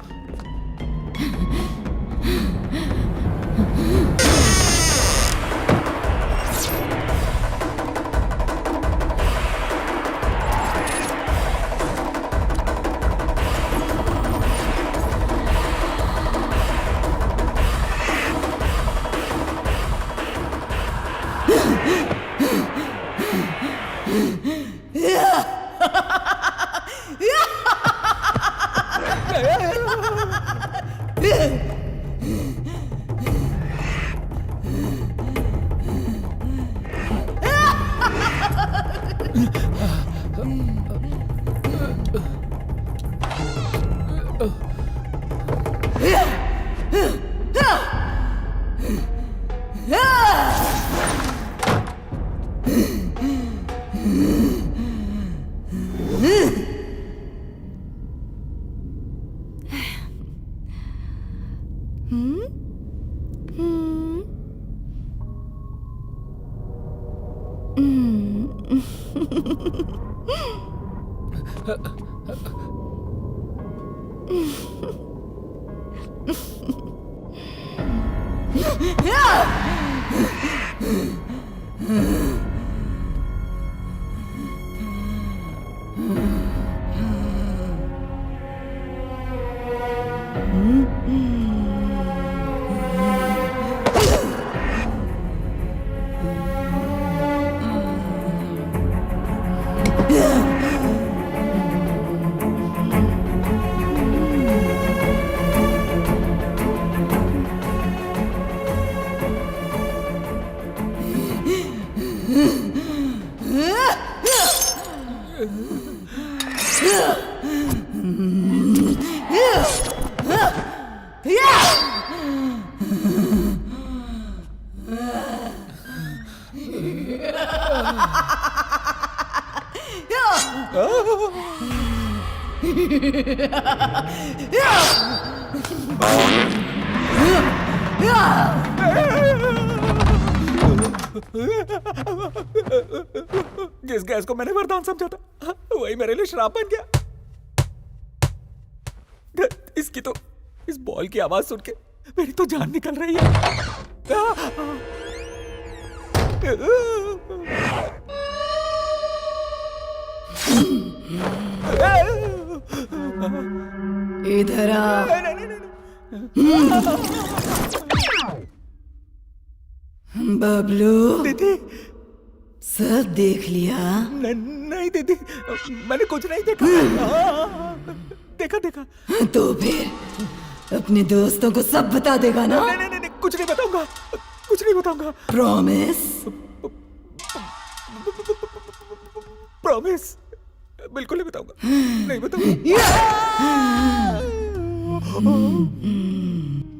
जिस गैस को मैंने वरदान समझा था वही मेरे लिए श्राप बन गया। इसकी तो, इस बॉल की आवाज सुन के मेरी तो जान निकल रही है। इधर आ। बबलू, दीदी सब देख लिया? नहीं दीदी, मैंने कुछ नहीं देखा। देखा देखा। तो फिर अपने दोस्तों को सब बता देगा ना? नहीं, कुछ नहीं बताऊंगा, कुछ नहीं बताऊंगा। प्रॉमिस? प्रॉमिस, बिल्कुल नहीं बताऊंगा, नहीं बताऊंगा।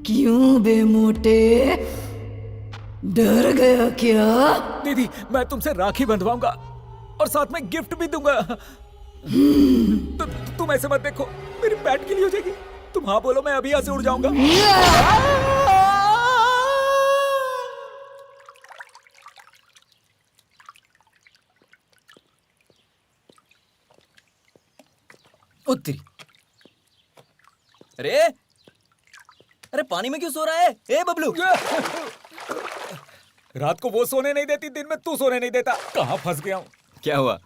क्यों बे मोटे, डर गया क्या? दीदी मैं तुमसे राखी बंधवाऊंगा और साथ में गिफ्ट भी दूंगा। तुम ऐसे मत देखो, मेरी पैट के लिए हो जाएगी। तुम हाँ बोलो, मैं अभी यहाँ से उड़ जाऊंगा। उत्तरी। अरे अरे पानी में क्यों सो रहा है? ए बबलू, रात को वो सोने नहीं देती, दिन में तू सोने नहीं देता। कहाँ फंस गया हूँ? क्या हुआ?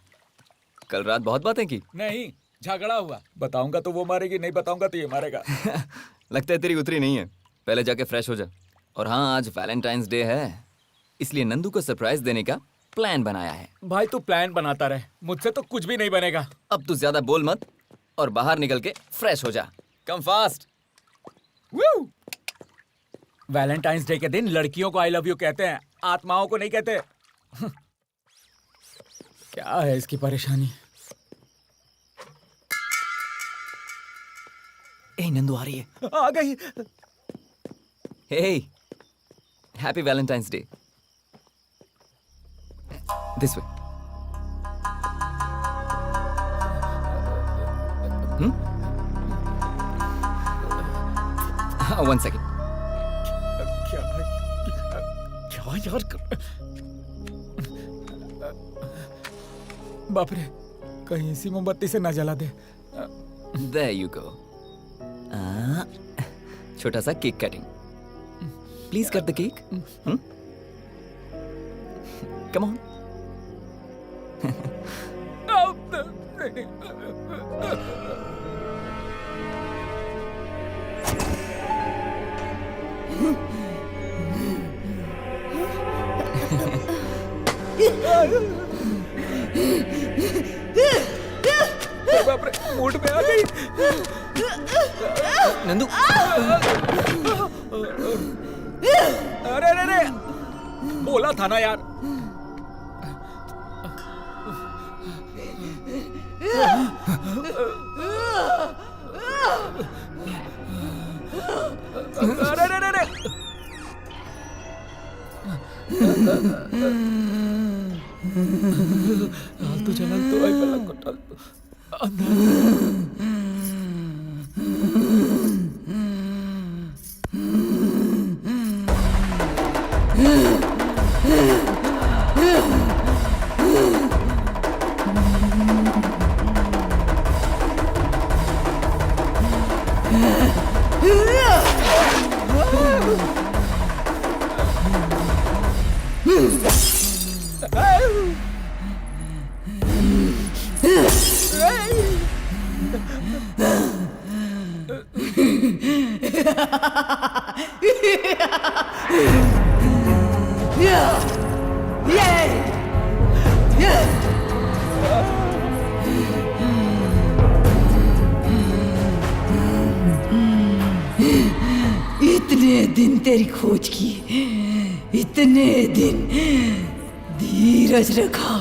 कल रात बहुत बातें की। नहीं, झगड़ा हुआ। बताऊंगा तो वो मारेगी, नहीं बताऊंगा तो ये मारेगा। लगता है तेरी उतरी नहीं है। पहले जाके फ्रेश हो जा। और हाँ, आज वैलेंटाइंस डे है, इसलिए नंदू को सरप्राइज देने का प्लान बनाया है। भाई तू प्लान बनाता रहे, मुझसे तो कुछ भी नहीं बनेगा। अब तू ज्यादा बोल मत और बाहर निकल के फ्रेश हो जा। Come fast. वैलेंटाइंस डे के दिन लड़कियों को आई लव यू कहते हैं, आत्माओं को नहीं कहते। क्या है इसकी परेशानी? ए नंदू आ रही है। आ गई। Hey, happy valentine's day. This way. One second. क्या यार बाप रे, कहीं इसी मोमबत्ती से ना जला दे। There you go. छोटा सा cake cutting. Please cut the cake. Come on. बाप रे, मूड में आ गई। नंदू, अरे अरे अरे, बोला था ना यार। अरे अरे अरे, तो चला तो आई पलक को डाल दो इतने दिन तेरी खोज की, इतने दिन धीरज रखा,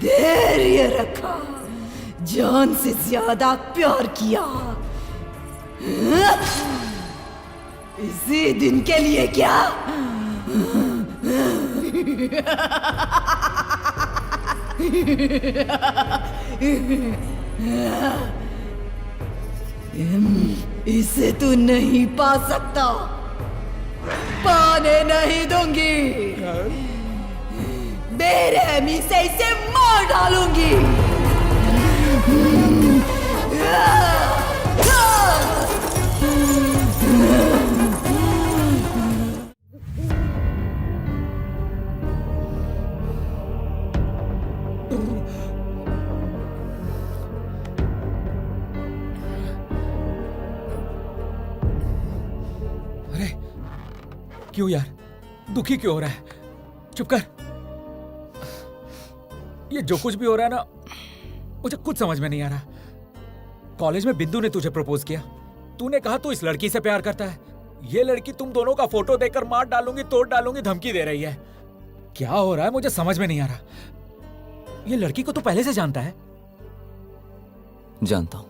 धैर्य रखा, जान से ज्यादा प्यार किया, इसी दिन के लिए क्या? इसे तू नहीं पा सकता, पाने नहीं दूंगी, बेरहमी से इसे मार डालूंगी। क्यों यार, दुखी क्यों हो रहा है? चुप कर। ये जो कुछ भी हो रहा है ना, मुझे कुछ समझ में नहीं आ रहा। कॉलेज में बिंदु ने तुझे प्रपोज किया, तूने कहा तू इस लड़की से प्यार करता है। ये लड़की तुम दोनों का फोटो देखकर मार डालूंगी, तोड़ डालूंगी धमकी दे रही है। क्या हो रहा है मुझे समझ में नहीं आ रहा। ये लड़की को तू पहले से जानता है? जानता हूं,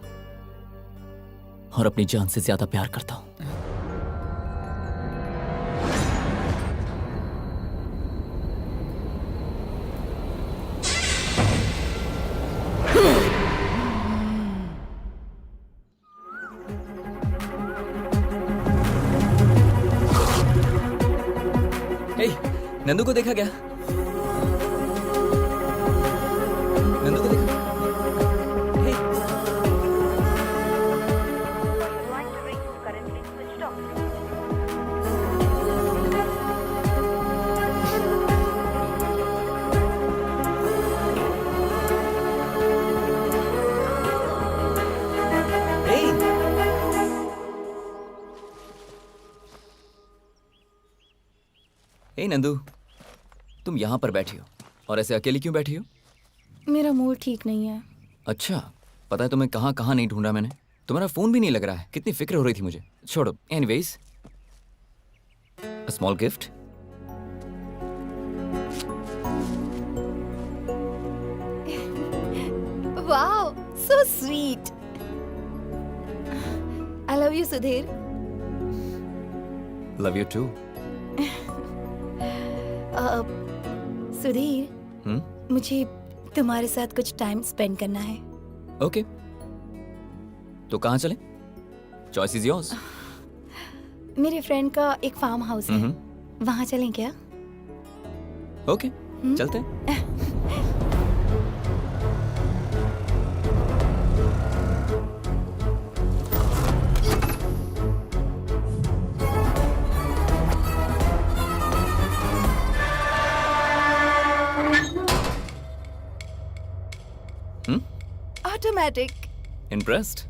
और अपनी जान से ज्यादा प्यार करता हूं। हे, नंदू को देखा क्या? नंदू को देखा? हे, हे नंदू, तुम यहाँ पर बैठी हो और ऐसे अकेली क्यों बैठी हो? मेरा मूड ठीक नहीं है। अच्छा, पता है तुम्हें कहाँ कहाँ नहीं ढूंढा मैंने? तुम्हारा फोन भी नहीं लग रहा है। कितनी फिक्र हो रही थी मुझे। छोड़ो, anyways, a small gift. Wow, so sweet. I love you Sudhir. Love you too. Sudhir, मुझे तुम्हारे साथ कुछ टाइम स्पेंड करना है। ओके, तो कहाँ चले? Choice is yours. मेरे फ्रेंड का एक फार्म हाउस है, वहाँ चलें क्या? ओके, चलते हैं। Automatic. Impressed?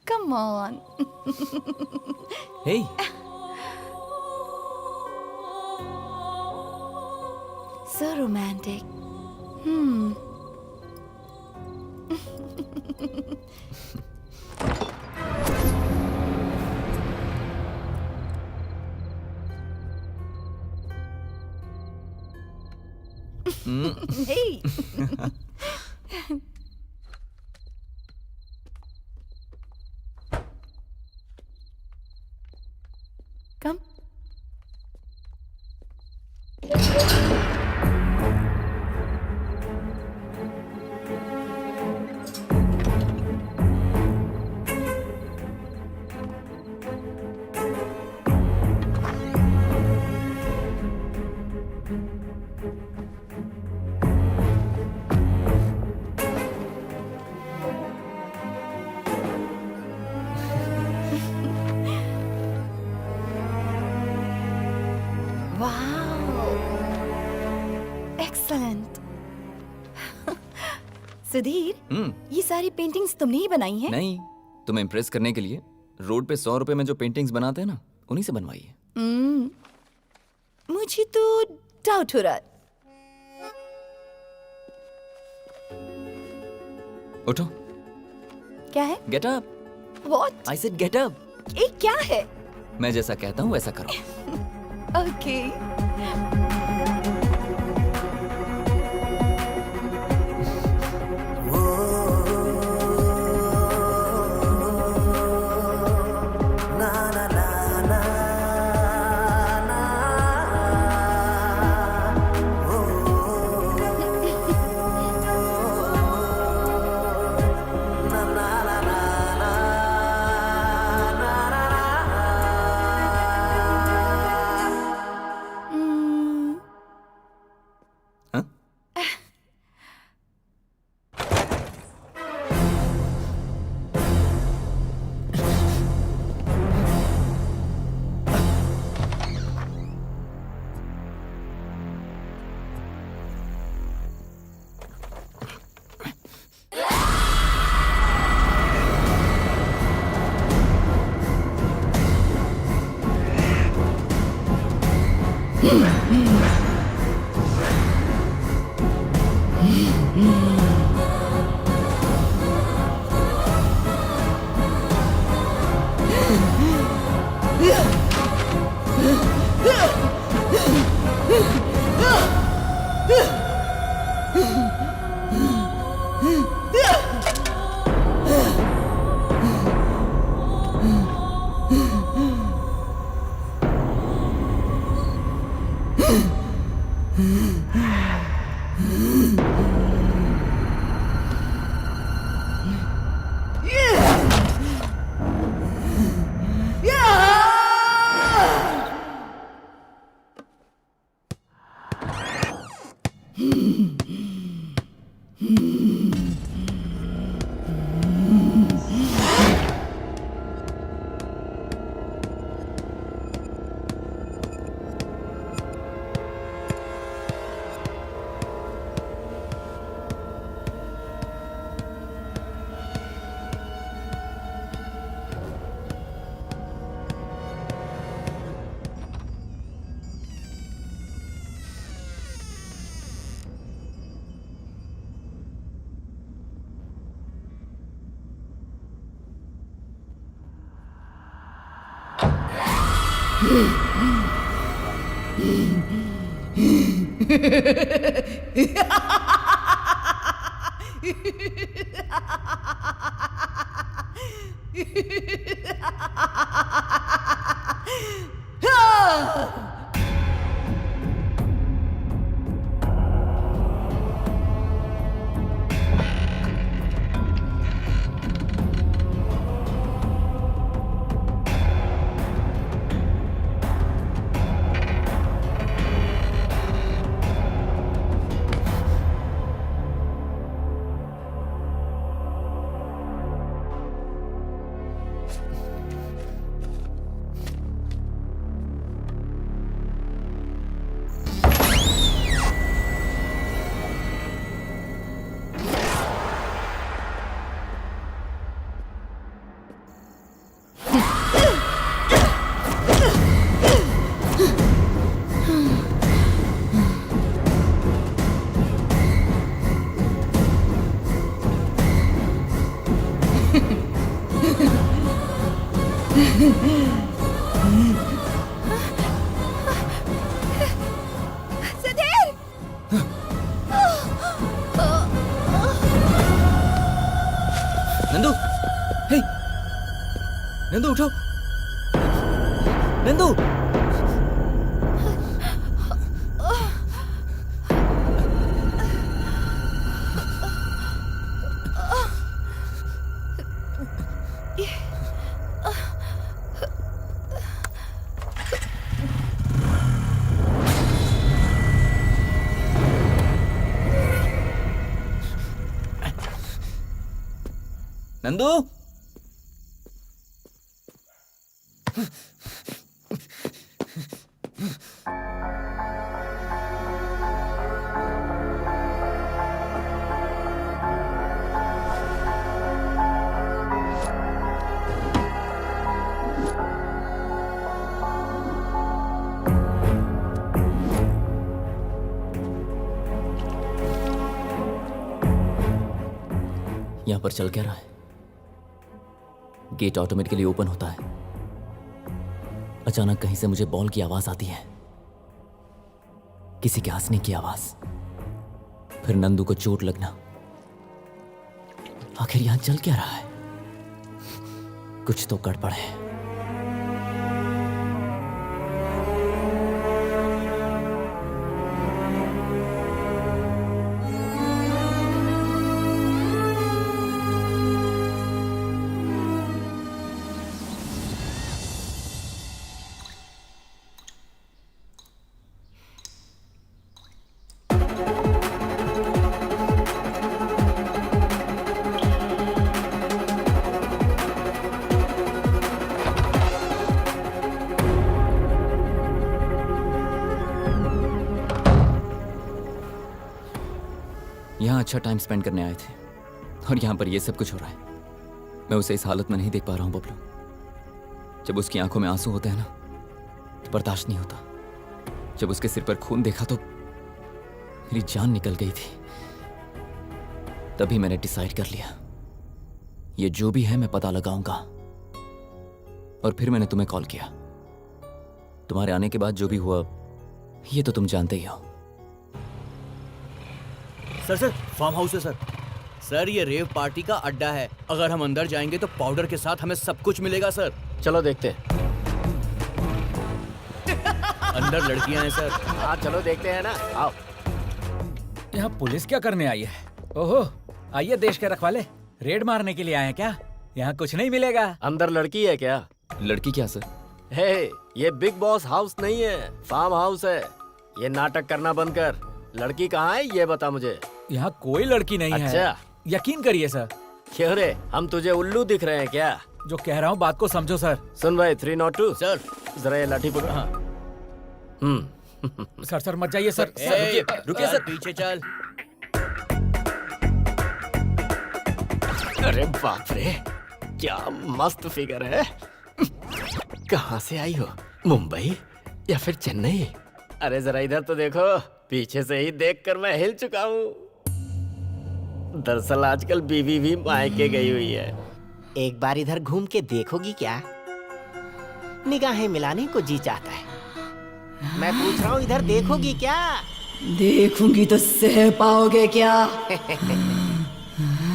Come on. Hey. So romantic. Hey. Come. Wow. Excellent. Sudhir, ये सारी पेंटिंग्स तुमने ही बनाई हैं? नहीं, तुम्हें इम्प्रेस करने के लिए रोड पे 100 रुपए में जो पेंटिंग्स बनाते हैं ना, उन्हीं से बनवाई है। मुझे तो डाउट हो रहा है। उठो। क्या है? Get up. What? I said get up. ये क्या है? मैं जैसा कहता हूँ वैसा करो। Okay. सुधीर! नंदू, हे, नंदू उठो, नंदू। नंदू, यहां पर चल क्या रहा है? गेट ऑटोमेटिकली ओपन होता है। अचानक कहीं से मुझे बॉल की आवाज आती है, किसी के हंसने की आवाज, फिर नंदू को चोट लगना। आखिर यहां चल क्या रहा है? कुछ तो गड़बड़ है। यहां अच्छा टाइम स्पेंड करने आए थे और यहां पर यह सब कुछ हो रहा है। मैं उसे इस हालत में नहीं देख पा रहा हूं बबलू। जब उसकी आंखों में आंसू होते हैं ना, तो बर्दाश्त नहीं होता। जब उसके सिर पर खून देखा तो मेरी जान निकल गई थी। तभी मैंने डिसाइड कर लिया, ये जो भी है मैं पता लगाऊंगा। और फिर मैंने तुम्हें कॉल किया। तुम्हारे आने के बाद जो भी हुआ ये तो तुम जानते ही हो। सर फार्म हाउस है सर, ये रेव पार्टी का अड्डा है। अगर हम अंदर जाएंगे तो पाउडर के साथ हमें सब कुछ मिलेगा सर। चलो देखते हैं। अंदर लड़कियां हैं सर। हाँ चलो देखते हैं ना, आओ। यहाँ पुलिस क्या करने आई है? ओहो, आइए देश के रखवाले, रेड मारने के लिए आए हैं क्या? यहाँ कुछ नहीं मिलेगा। अंदर लड़की है क्या? लड़की क्या सर? हे, ये बिग बॉस हाउस नहीं है, फार्म हाउस है। ये नाटक करना बंद कर। लड़की कहाँ है ये बता मुझे। यहाँ कोई लड़की नहीं है। अच्छा। यकीन करिए सर। क्यों रे, हम तुझे उल्लू दिख रहे हैं क्या? जो कह रहा हूँ बात को समझो सर। सुन भाई 302 सर जरा ये लाठी पकड़। हाँ। सर मत जाइए सर। रुकिए सर, पीछे चल। अरे बाप रे, क्या मस्त फिगर है। कहाँ से आई हो, मुंबई या फिर चेन्नई? अरे जरा इधर तो देखो, पीछे से ही देखकर मैं हिल चुका हूँ। दरअसल आजकल बीवी भी मायके गई हुई है। एक बार इधर घूम के देखोगी क्या? निगाहें मिलाने को जी चाहता है। मैं पूछ रहा हूँ, इधर देखोगी क्या? देखूंगी तो सह पाओगे क्या?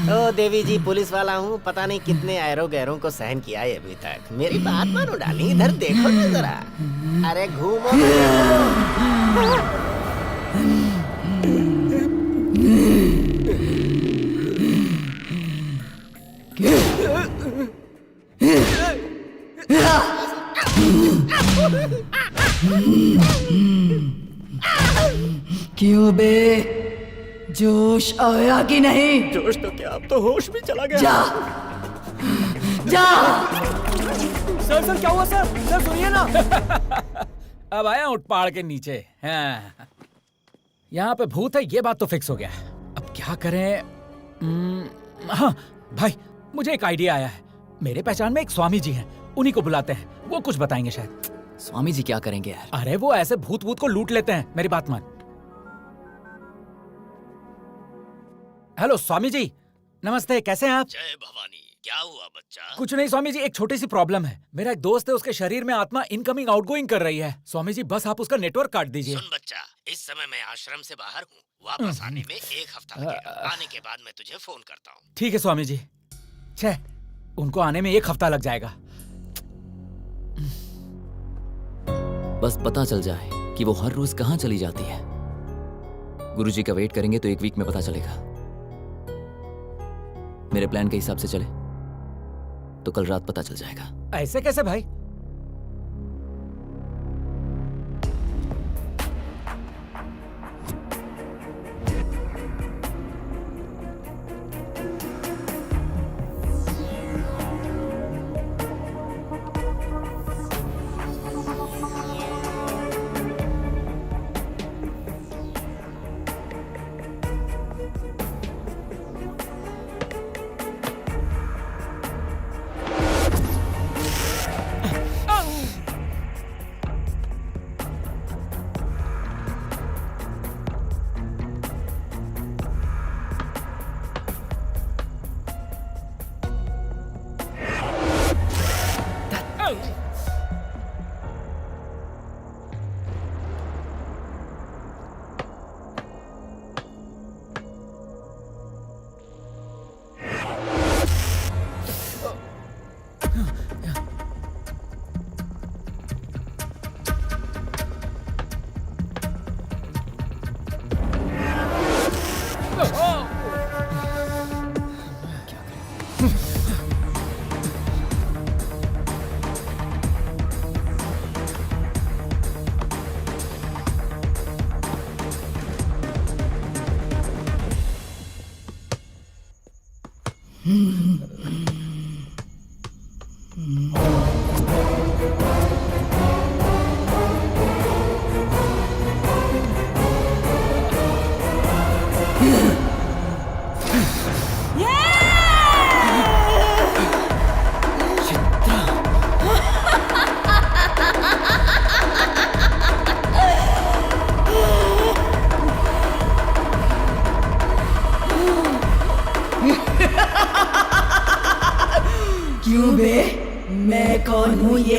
ओ देवी जी, पुलिस वाला हूँ, पता नहीं कितने ऐरों गैरों को सहन किया है अभी तक। मेरी बात मानो डाली, इधर देखो ना जरा। अरे घूमो। क्यों बे, जोश आया कि नहीं? जोश तो क्या, अब तो होश भी चला गया। जा जा। सर क्या हुआ सर? सर सुनिए ना। अब आया उठ पहाड़ के नीचे। हाँ। यहाँ पे भूत है, ये बात तो फिक्स हो गया। अब क्या करें? हाँ भाई, मुझे एक आइडिया आया है। मेरे पहचान में एक स्वामी जी हैं, उन्हीं को बुलाते हैं, वो कुछ बताएंगे शायद। स्वामी जी क्या करेंगे यार? अरे वो ऐसे भूत को लूट लेते हैं, मेरी बात मान। हेलो स्वामी जी, नमस्ते, कैसे हैं आप? जय भवानी, क्या हुआ बच्चा? कुछ नहीं स्वामी जी, एक छोटी सी प्रॉब्लम है। मेरा एक दोस्त है, उसके शरीर में आत्मा इनकमिंग आउटगोइंग कर रही है। स्वामी जी बस आप उसका नेटवर्क काट दीजिए। सुन बच्चा, इस समय मैं आश्रम से बाहर हूँ, वापस आने में 1 हफ्ता लगेगा। आने के बाद मैं तुझे फोन करता हूँ। ठीक है स्वामी जी। छे, उनको आने में 1 हफ्ता लग जाएगा। बस पता चल जाए कि वो हर रोज कहाँ चली जाती है। गुरुजी का वेट करेंगे तो 1 वीक में पता चलेगा। मेरे प्लान के हिसाब से चले तो कल रात पता चल जाएगा। ऐसे कैसे भाई?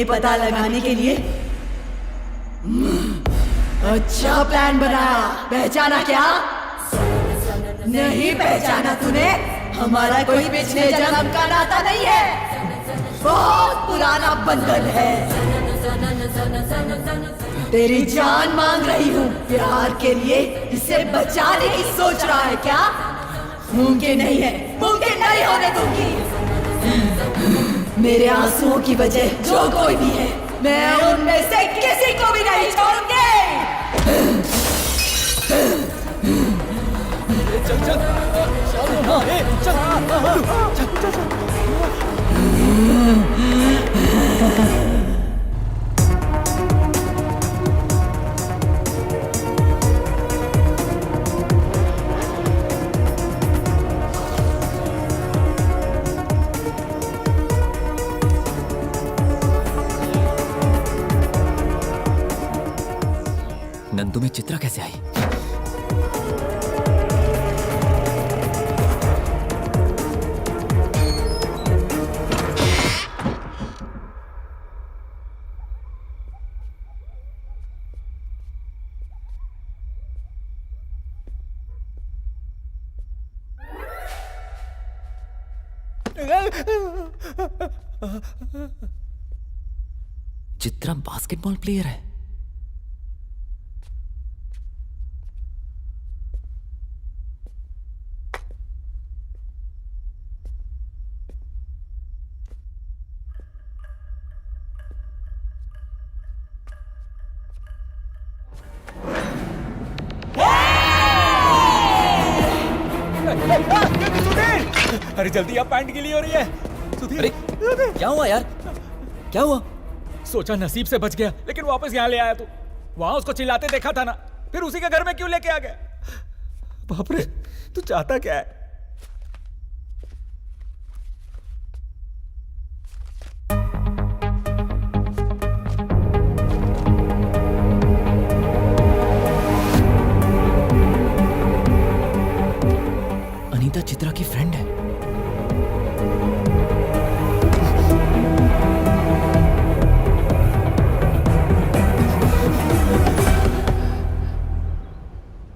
ये पता लगाने के लिए अच्छा प्लान बनाया। पहचाना क्या? नहीं पहचाना तूने? हमारा कोई पिछले जन्म का नाता नहीं है, बहुत पुराना बंधन है। तेरी जान मांग रही हूँ प्यार के लिए, इसे बचाने की सोच रहा है क्या? मुमकिन नहीं है, मुमकिन नहीं होने दूंगी। मेरे आंसुओं की वजह जो कोई भी है, मैं उनमें से किसी को भी नहीं छोड़ूंगी। नंदू में चित्रा कैसे आई? चित्रा बास्केटबॉल प्लेयर है। अरे जल्दी, आप पैंट गीली हो रही है। अरे क्या हुआ यार, क्या हुआ? सोचा नसीब से बच गया, लेकिन वापस यहाँ ले आया तू। वहां उसको चिल्लाते देखा था ना, फिर उसी के घर में क्यों लेके आ गया? बाप रे, तू चाहता क्या है? अनीता चित्रा की फ्रेंड है।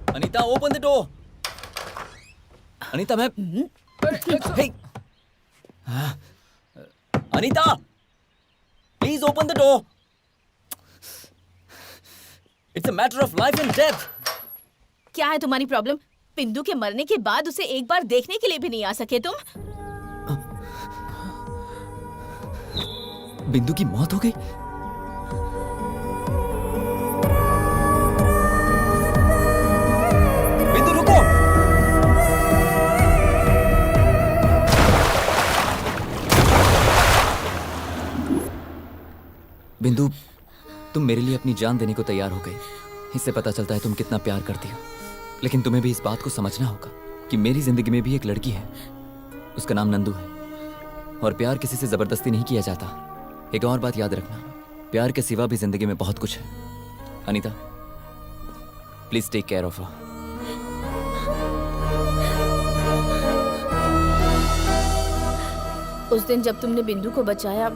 Anita open the door. Anita मैं hey Anita please open the door. It's a matter of life and death. क्या है तुम्हारी प्रॉब्लम? बिंदु के मरने के बाद उसे एक बार देखने के लिए भी नहीं आ सके तुम? बिंदु की मौत हो गई? बिंदु रुको। बिंदु, तुम मेरे लिए अपनी जान देने को तैयार हो गई। इससे पता चलता है तुम कितना प्यार करती हो। लेकिन तुम्हें भी इस बात को समझना होगा कि मेरी जिंदगी में भी एक लड़की है। उसका नाम नंदू है और प्यार किसी से जबरदस्ती नहीं किया जाता। एक और बात याद रखना, प्यार के सिवा भी जिंदगी में बहुत कुछ है। Anita, please take care of her. उस दिन जब तुमने बिंदु को बचाया,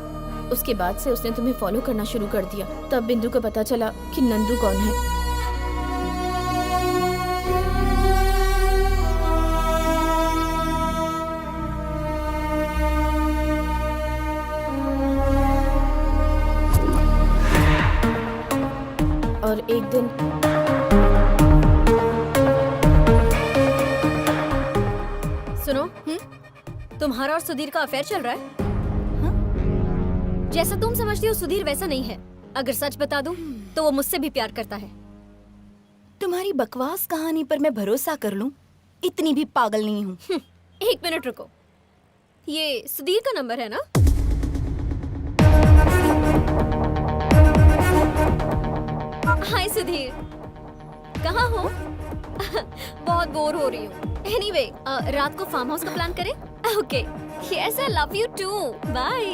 उसके बाद से उसने तुम्हें फॉलो करना शुरू कर दिया। तब बिंदु को पता चला कि नंदू कौन है। और एक दिन सुनो, तुम्हारा और सुधीर का अफेयर चल रहा है? जैसा तुम समझती हो सुधीर वैसा नहीं है। अगर सच बता दूं तो वो मुझसे भी प्यार करता है। तुम्हारी बकवास कहानी पर मैं भरोसा कर लूं? इतनी भी पागल नहीं हूँ। एक मिनट रुको, ये सुधीर का नंबर है ना? हाय सुधीर, कहाँ हो? बहुत बोर हो रही हूँ। एनीवे, रात को फार्म हाउस का प्लान करें? Okay, yes I love you too, bye.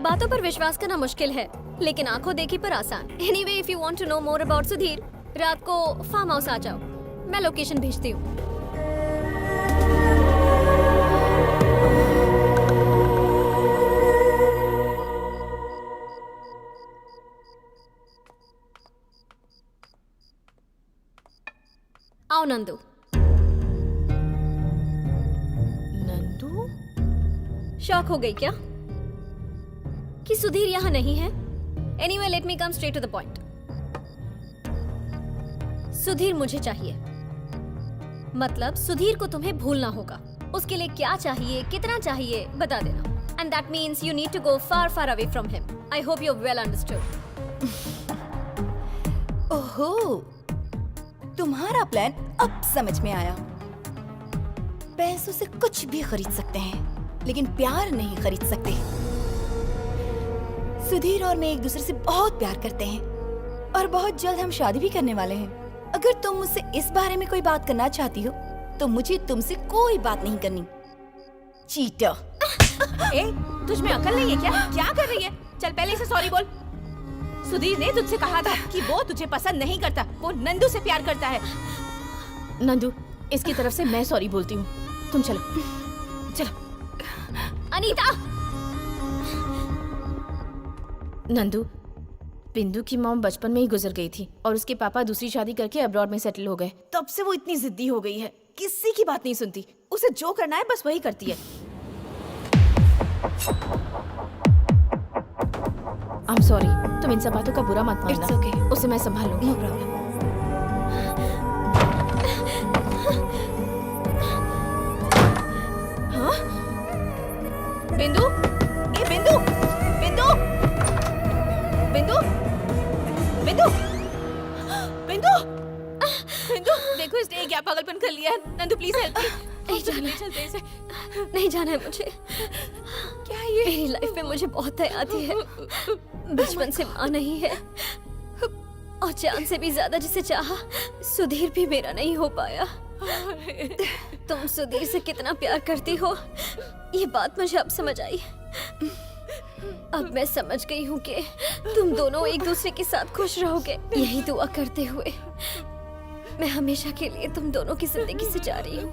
बातों पर विश्वास करना मुश्किल है, लेकिन आंखों देखी पर आसान। Anyway, if you want to know more about Sudhir, रात को फार्म हाउस आ जाओ, मैं लोकेशन भेजती हूँ। आओ नंदू। नंदू? शॉक हो गई क्या कि सुधीर यहाँ नहीं है? Anyway let me come straight to the point. Sudhir मुझे चाहिए, मतलब सुधीर को तुम्हें भूलना होगा। उसके लिए क्या चाहिए, कितना चाहिए, बता देना। And that means you need to go far far away from him. I hope you well understood. ओहो, तुम्हारा प्लान अब समझ में आया। पैसों से कुछ भी खरीद सकते हैं, लेकिन प्यार नहीं खरीद सकते। सुधीर और मैं एक दूसरे से बहुत प्यार करते हैं और बहुत जल्द हम शादी भी करने वाले हैं। अगर तुम मुझसे इस बारे में कोई बात करना चाहती हो तो मुझे तुमसे कोई बात नहीं करनी। चीटर। ए, तुझ में अकल नहीं है क्या? क्या कर रही है? चल पहले इसे सॉरी बोल। सुधीर ने तुझसे कहा था कि वो तुझे पसंद नहीं करता, वो नंदू से प्यार करता है। नंदू, इसकी तरफ से मैं सॉरी बोलती हूँ। तुम चलो चलो। अनीता! नंदू, बिंदु की मॉम बचपन में ही गुजर गई थी और उसके पापा दूसरी शादी करके अब्रॉड में सेटल हो गए। तब से वो इतनी जिद्दी हो गई है, किसी की बात नहीं सुनती। उसे जो करना है बस वही करती है। I'm sorry, तुम इन सब बातों का बुरा मत मानना। It's okay. उसे मैं संभाल लूंगी। No problem. हाँ? बिंदु? ए बिंदु! बिंदु! बिंदु! बिंदु! बिंदु! बिंदु, देखो इसने क्या पागलपन कर लिया है। Nandu please help me. नहीं जाना है, चलते इसे। नहीं जाना है मुझे। क्या ये? मेरी लाइफ में मुझे बहुत दया आती है। बचपन से माँ नहीं है और जान से भी ज्यादा जिसे चाहा, सुधीर भी मेरा नहीं हो पाया। तुम सुधीर से कितना प्यार करती हो, ये बात मुझे अब समझ आई। अब मैं समझ गई हूँ कि तुम दोनों एक दूसरे के साथ खुश रहोगे। यही दुआ करते हुए मैं हमेशा के लिए तुम दोनों की जिंदगी से जा रही हूँ।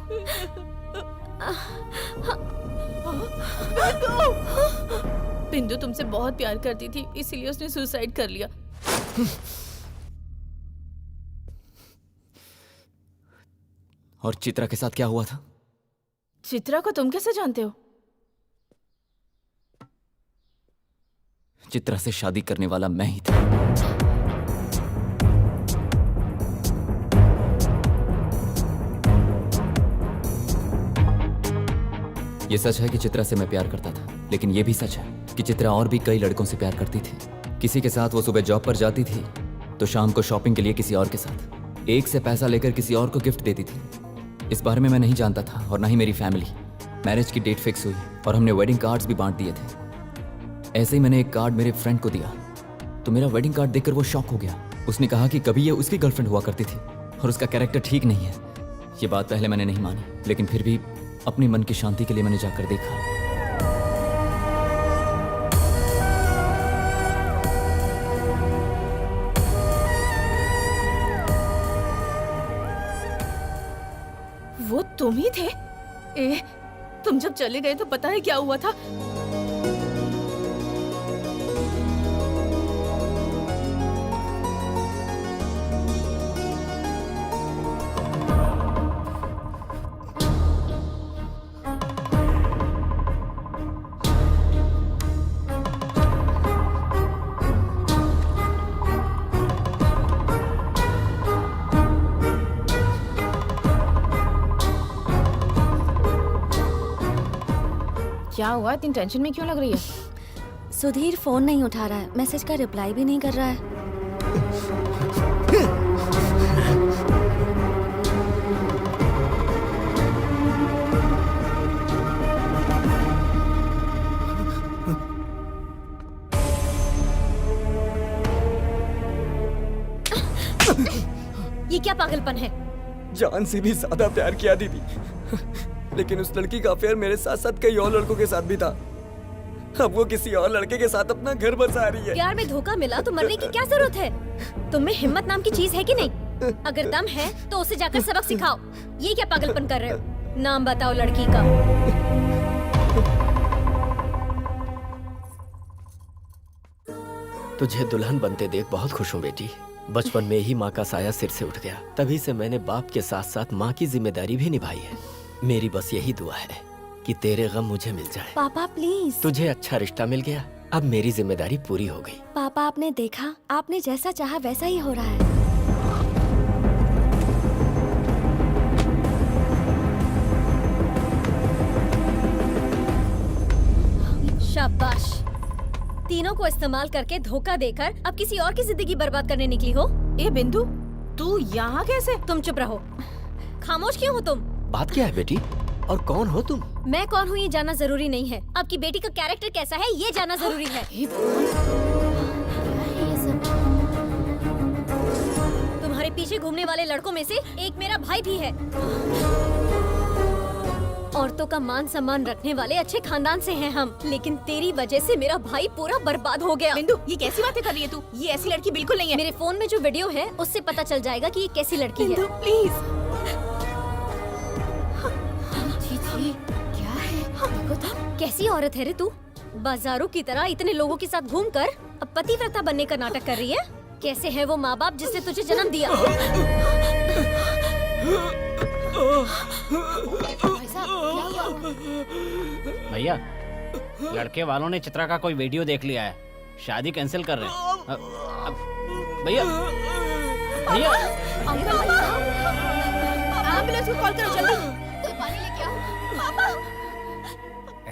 बिंदु तुमसे बहुत प्यार करती थी, इसीलिए उसने सुसाइड कर लिया। और चित्रा के साथ क्या हुआ था? चित्रा को तुम कैसे जानते हो? चित्रा से शादी करने वाला मैं ही था। ये सच है कि चित्रा से मैं प्यार करता था, लेकिन ये भी सच है कि चित्रा और भी कई लड़कों से प्यार करती थी। किसी के साथ वो सुबह जॉब पर जाती थी तो शाम को शॉपिंग के लिए किसी और के साथ, एक से पैसा लेकर किसी और को गिफ्ट देती थी। इस बारे में मैं नहीं जानता था और ना ही मेरी फैमिली। मैरिज की डेट फिक्स हुई और हमने वेडिंग कार्ड्स भी बांट दिए थे। ऐसे ही मैंने एक कार्ड मेरे फ्रेंड को दिया तो मेरा वेडिंग कार्ड देखकर वो शॉक हो गया। उसने कहा कि कभी ये उसकी गर्लफ्रेंड हुआ करती थी और उसका कैरेक्टर ठीक नहीं है। ये बात पहले मैंने नहीं मानी, लेकिन फिर भी अपनी मन की शांति के लिए मैंने जाकर देखा। वो तुम ही थे? ए, तुम जब चले गए तो पता है क्या हुआ था? क्या हुआ? इतनी टेंशन में क्यों लग रही है? सुधीर फोन नहीं उठा रहा है, मैसेज का रिप्लाई भी नहीं कर रहा है। ये क्या पागलपन है? जान से भी ज्यादा प्यार किया दीदी, लेकिन उस लड़की का अफेयर मेरे साथ साथ कई और लड़कों के साथ भी था। अब वो किसी और लड़के के साथ अपना घर बसा रही है। प्यार में धोखा मिला तो मरने की क्या जरूरत है? तुम में हिम्मत नाम की चीज है कि नहीं? अगर दम है तो उसे जाकर सबक सिखाओ। ये क्या पागलपन कर रहे हो? नाम बताओ लड़की का। तुझे दुल्हन बनते देख बहुत खुश हूँ बेटी। बचपन में ही माँ का साया सिर से उठ गया। तभी से मैंने बाप के साथ साथ माँ की जिम्मेदारी भी निभाई है। मेरी बस यही दुआ है कि तेरे गम मुझे मिल जाए। पापा प्लीज। तुझे अच्छा रिश्ता मिल गया, अब मेरी जिम्मेदारी पूरी हो गई। पापा आपने देखा, आपने जैसा चाहा वैसा ही हो रहा है। शाबाश। तीनों को इस्तेमाल करके धोखा देकर अब किसी और की जिंदगी बर्बाद करने निकली हो। ए बिंदु, तू यहाँ कैसे? तुम चुप रहो। खामोश क्यों हो तुम? बात क्या है बेटी, और कौन हो तुम? मैं कौन हूँ ये जानना जरूरी नहीं है, आपकी बेटी का कैरेक्टर कैसा है ये जानना जरूरी है। तुम्हारे पीछे घूमने वाले लड़कों में से एक मेरा भाई भी है। औरतों का मान सम्मान रखने वाले अच्छे खानदान से हैं हम, लेकिन तेरी वजह से मेरा भाई पूरा बर्बाद हो गया। बिंदु, ये कैसी बातें कर रही है तू? ये ऐसी लड़की बिल्कुल नहीं है। मेरे फोन में जो वीडियो है उससे पता चल जाएगा कि ये कैसी लड़की है। प्लीज। क्या है? देखो तो कैसी औरत है रे तू। बाजारों की तरह इतने लोगों के साथ घूमकर अब पतिव्रता बनने का नाटक कर रही है। कैसे है वो माँ बाप जिसने तुझे जन्म दिया? भैया, लड़के वालों ने चित्रा का कोई वीडियो देख लिया है, शादी कैंसिल कर रहे हैं। भैया भैया, एम्बुलेंस को कॉल करो जल्दी। कोई पानी लेके आओ। पापा।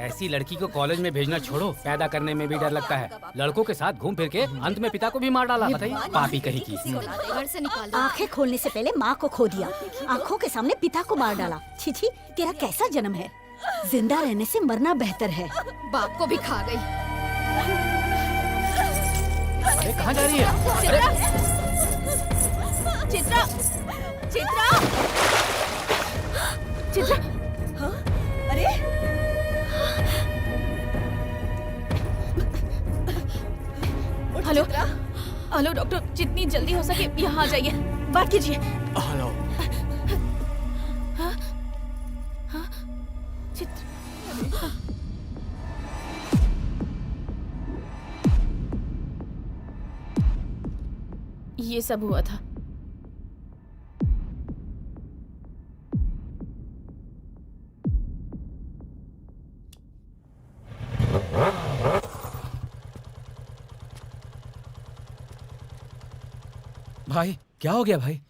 ऐसी लड़की को कॉलेज में भेजना छोड़ो, पैदा करने में भी डर लगता है। लड़कों के साथ घूम फिर के अंत में पिता को भी मार डाला। बताइए, पापी कहीं की। घर से निकाल दो। आंखें खोलने से पहले माँ को खो दिया, आंखों के सामने पिता को मार डाला। छी छी, तेरा कैसा जन्म है। जिंदा रहने से मरना बेहतर है। बाप को भी खा गई। अरे कहाँ जा रही है? चित्रा, चित्रा, चित्रा। हाँ? अरे हेलो, हेलो डॉक्टर, जितनी जल्दी हो सके यहाँ आ जाइए। बात कीजिए। हेलो। हाँ? हाँ? चित्रा। ये सब हुआ था। भाई क्या हो गया भाई?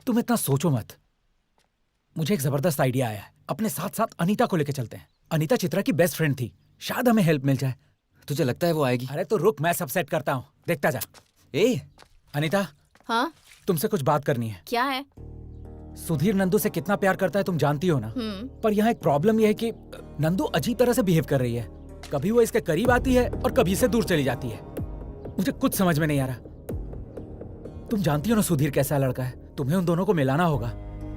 तुम इतना सोचो मत। मुझे एक जबरदस्त आइडिया आया है। अपने साथ साथ अनीता को लेकर चलते हैं। अनीता चित्रा की बेस्ट फ्रेंड थी, शायद हमें हेल्प मिल जाए। तुझे लगता है वो आएगी? अरे तो रुक, मैं सब सेट करता हूँ, देखता जा। ए अनीता, हाँ? तुमसे कुछ बात करनी है। क्या है? सुधीर नंदू से कितना प्यार करता है तुम जानती हो ना। पर यहाँ एक प्रॉब्लम यह है कि नंदू अजीब तरह से बिहेव कर रही है। कभी वो इसके करीब आती है और कभी से दूर चली जाती है। मुझे कुछ समझ में नहीं आ रहा। तुम जानती हो ना सुधीर कैसा लड़का है। तुम्हें उन दोनों को मिलाना होगा।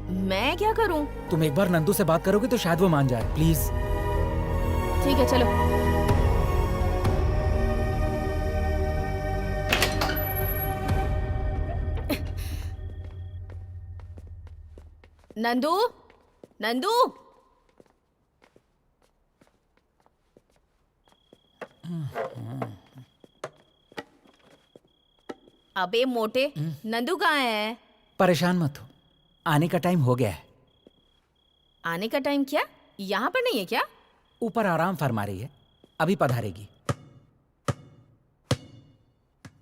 मैं क्या करूं? तुम एक बार नंदू से बात करोगे तो शायद वो मान जाए। प्लीज। ठीक है, चलो। नंदू, नंदू। अबे मोटे, नंदू कहाँ है? परेशान मत हो, आने का टाइम हो गया है। आने का टाइम क्या? यहाँ पर नहीं है क्या? ऊपर आराम फरमा रही है, अभी पधारेगी।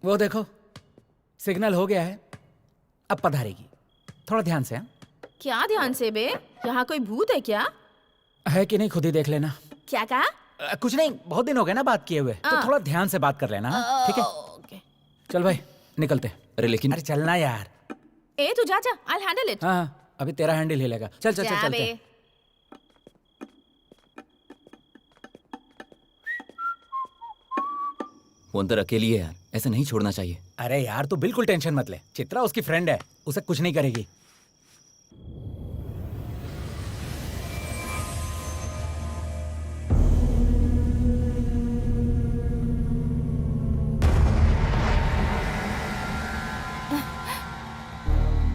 वो देखो, सिग्नल हो गया है, अब पधारेगी। थोड़ा ध्यान से। हाँ? क्या ध्यान से बे? यहाँ कोई भूत है क्या? है कि नहीं खुद ही देख लेना। क्या कहा? कुछ नहीं, बहुत दिन हो गए ना बात किए हुए, तो थोड़ा ध्यान से बात कर लेना। हाँ? ठीक है, ओके। चल भाई निकलते। अरे लेकिन अरे चलना यार। ए तू जा, I'll handle it। हाँ, अभी तेरा हैंडल ही लेगा। चल चल चल जा चलते बे। हैं। वो अंदर अकेली है यार, ऐसे नहीं छोड़ना चाहिए। अरे यार तू बिल्कुल टेंशन मत ले, चित्रा उसकी फ्रेंड है, उसे कुछ नहीं करेगी।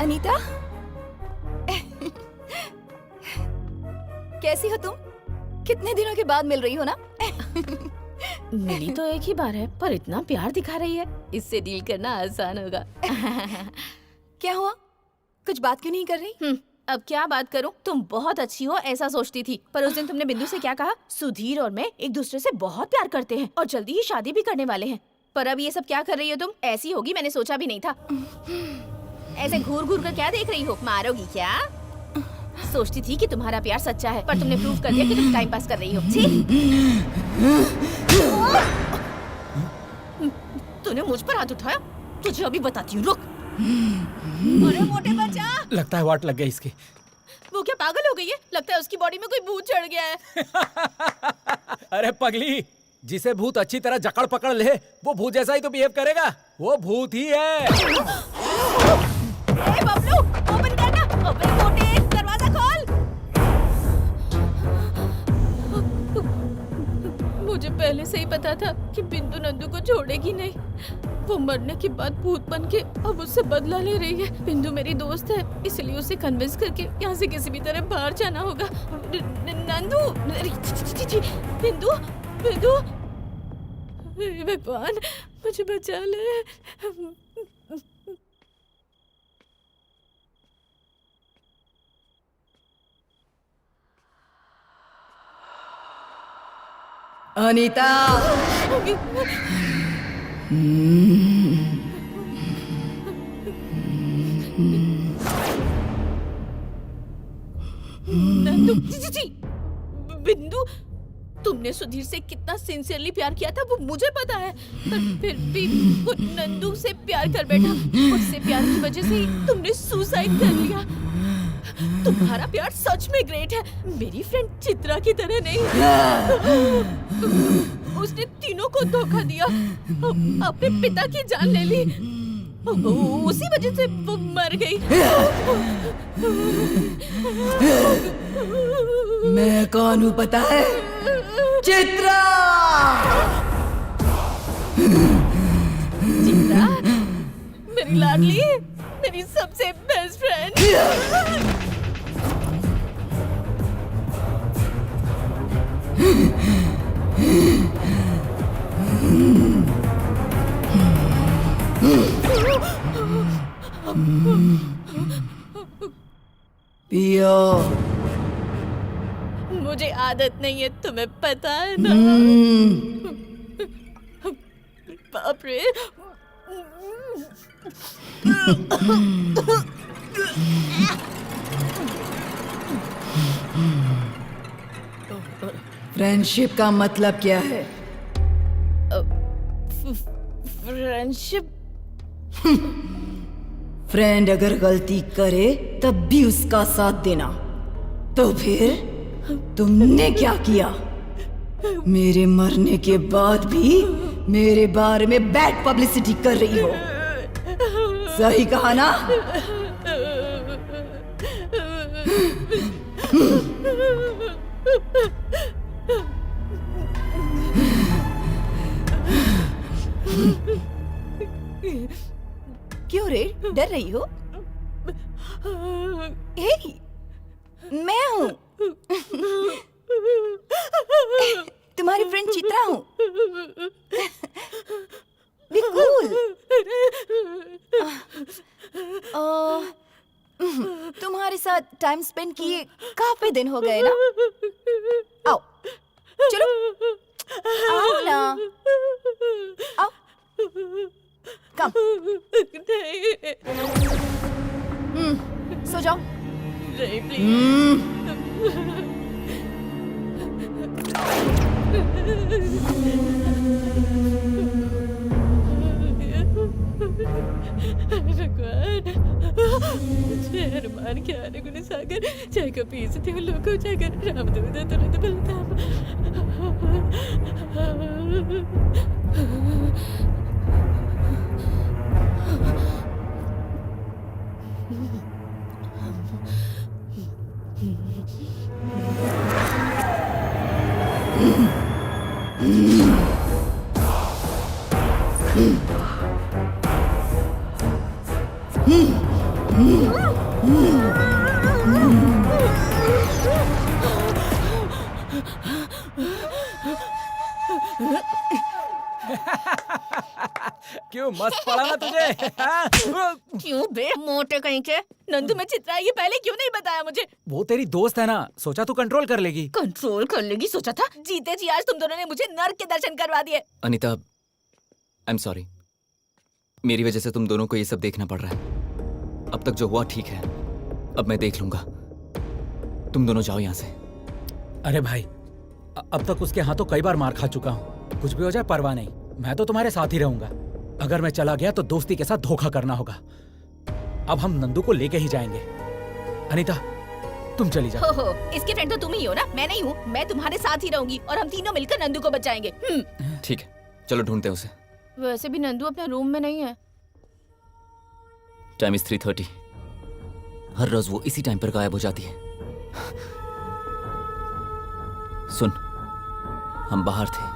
अनीता, कैसी हो तुम? कितने दिनों के बाद मिल रही हो ना? मिली तो एक ही बार है, पर इतना प्यार दिखा रही है, इससे डील करना आसान होगा। क्या हुआ? कुछ बात क्यों नहीं कर रही? अब क्या बात करूं? तुम बहुत अच्छी हो ऐसा सोचती थी, पर उस दिन तुमने बिंदु से क्या कहा? सुधीर और मैं एक दूसरे से बहुत प्यार करते हैं और जल्दी ही शादी भी करने वाले हैं। पर अब ये सब क्या कर रही हो तुम? ऐसी होगी मैंने सोचा भी नहीं था। ऐसे घूर घूर कर क्या देख रही हो? मारोगी क्या? सोचती थी कि तुम्हारा प्यार सच्चा है, पर तुमने प्रूव कर दिया कि तुम टाइम पास कर रही हो। तूने मुझ पर हाथ उठाया? तुझे अभी बताती हूँ, रुक। अरे मोटे बच्चा, लगता है वाट लग गई इसकी। वो क्या पागल हो गई है? लगता है उसकी बॉडी में कोई भूत चढ़ गया है। अरे पगली, जिसे भूत अच्छी तरह जकड़ पकड़ ले वो भूत जैसा ही तो बिहेव करेगा। वो भूत ही है। ए बबलू, ओपन करना। ओपन मोटे, दरवाजा खोल। मुझे पहले से ही पता था कि बिंदु नंदू को छोड़ेगी नहीं। वो मरने के बाद भूत बन के अब उससे बदला ले रही है। बिंदु मेरी दोस्त है, इसलिए उसे कन्विंस करके यहाँ से किसी भी तरह बाहर जाना होगा। नंदू, बिंदु, बिंदु, भगवान मुझे बचा ले। अनीता, नंदू, जी, बिंदु, तुमने सुधीर से कितना सिंसियरली प्यार किया था वो मुझे पता है, पर फिर भी वो नंदू से प्यार कर बैठा। उससे प्यार की वजह से ही तुमने सुसाइड कर लिया। तुम्हारा प्यार सच में ग्रेट है, मेरी फ्रेंड चित्रा की तरह नहीं। उसने तीनों को धोखा दिया, अपने पिता की जान ले ली, उसी वजह से वो मर गई। मैं कौन हूँ पता है? चित्रा! चित्रा, मेरी लाडली, मेरी सबसे बेस्ट फ्रेंड। पियो। मुझे आदत नहीं है, तुम्हें पता है ना। बाप रे। फ्रेंडशिप का मतलब क्या है? फ्रेंडशिप? फ्रेंड अगर गलती करे तब भी उसका साथ देना। तो फिर तुमने क्या किया? मेरे मरने के बाद भी मेरे बारे में बैड पब्लिसिटी कर रही हो। सही कहा ना? क्यों रे, डर रही हो? हे, मैं हूँ, तुम्हारी फ्रेंड चित्रा हूँ। Be cool. तुम्हारे साथ टाइम स्पेंड किए काफी दिन हो गए ना। आओ, चलो, आओ ना, आओ, कम। सो जाओ। नहीं, प्लीज। भगवान, हनुमान ज्ञान गुण सागर, जय कपीसति लोको जागर, रामदूत तुलित बलधाम। क्यों मस्त पड़ा ना तुझे? क्यों बे मोटे कहीं के? नंदू में चित्रा ये पहले क्यों नहीं बताया मुझे? वो तेरी दोस्त है ना, सोचा तू कंट्रोल कर लेगी। कंट्रोल कर लेगी सोचा था? जीते जी आज तुम दोनों ने मुझे नर्क के दर्शन करवा दिए। Anita, I am sorry. मेरी वजह से तुम दोनों को ये सब देखना पड़ रहा है। अब तक जो हुआ ठीक है, अब मैं देख लूंगा। तुम दोनों जाओ यहाँ से। अरे भाई, अब तक उसके हाथों कई बार मार खा चुका हूँ। कुछ भी हो जाए परवाह नहीं, मैं तो तुम्हारे साथ ही रहूंगा। अगर मैं चला गया तो दोस्ती के साथ धोखा करना होगा। अब हम नंदू को लेके ही जाएंगे। अनीता, तुम चली जाओ। हो, इसके फ्रेंड तो तुम ही हो ना, मैं नहीं हूँ। मैं तुम्हारे साथ ही रहूंगी और हम तीनों मिलकर नंदू को बचाएंगे। ठीक है, चलो ढूंढते हैं उसे। वैसे भी नंदू अपने रूम में नहीं है। Time is 3:30। हर रोज वो इसी टाइम पर गायब हो जाती है। सुन, हम बाहर थे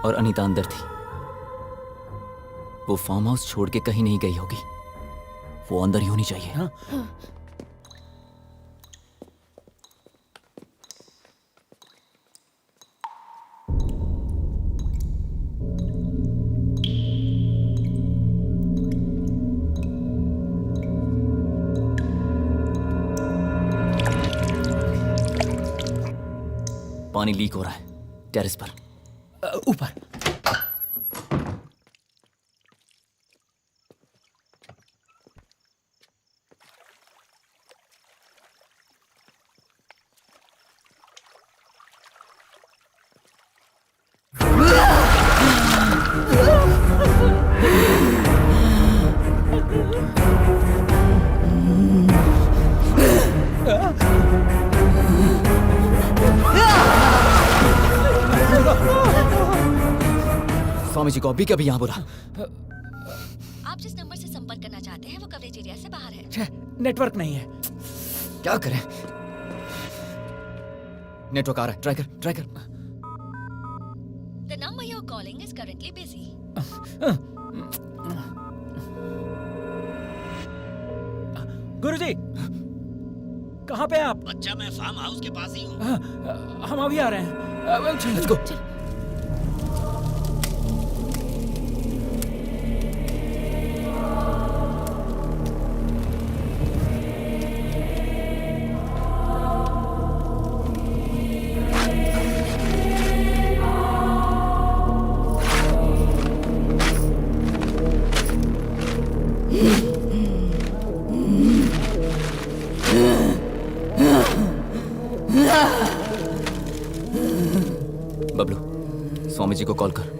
और अनीता अंदर थी। वो फार्म हाउस छोड़ के कहीं नहीं गई होगी। वो अंदर ही होनी चाहिए। हाँ? पानी लीक हो रहा है टेरेस पर। ऊपर। स्वामी जी को अभी कभी यहाँ बुला। आप जिस नंबर से संपर्क करना चाहते हैं वो कवरेज एरिया से बाहर है। नेटवर्क नहीं है। क्या करें? नेटवर्क आ रहा है, ट्राई कर। The number you are calling is currently busy. Guruji, कहाँ पे हैं आप? बच्चा, मैं फार्म हाउस के पास ही हूँ। हम अभी आ रहे हैं। Let's go. बबलू, स्वामी जी को कॉल कर।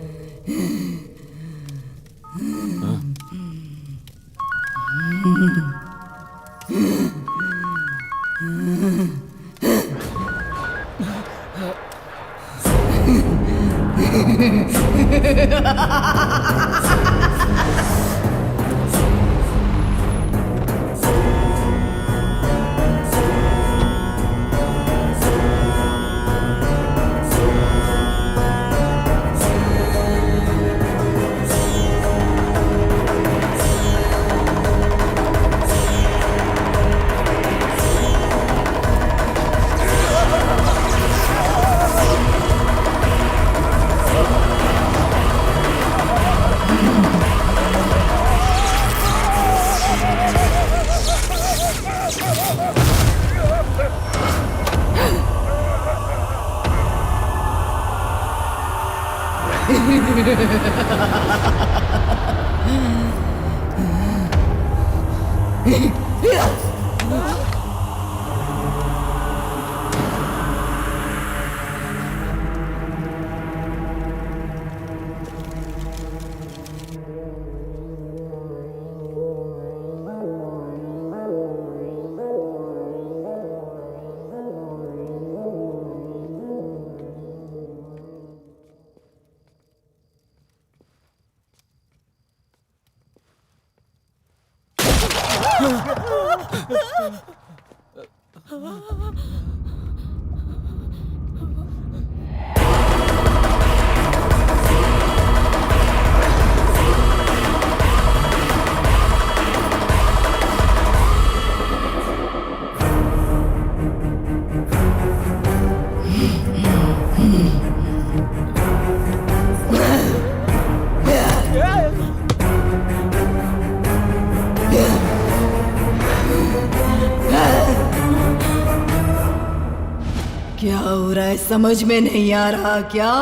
हो रहा है समझ में नहीं आ रहा क्या?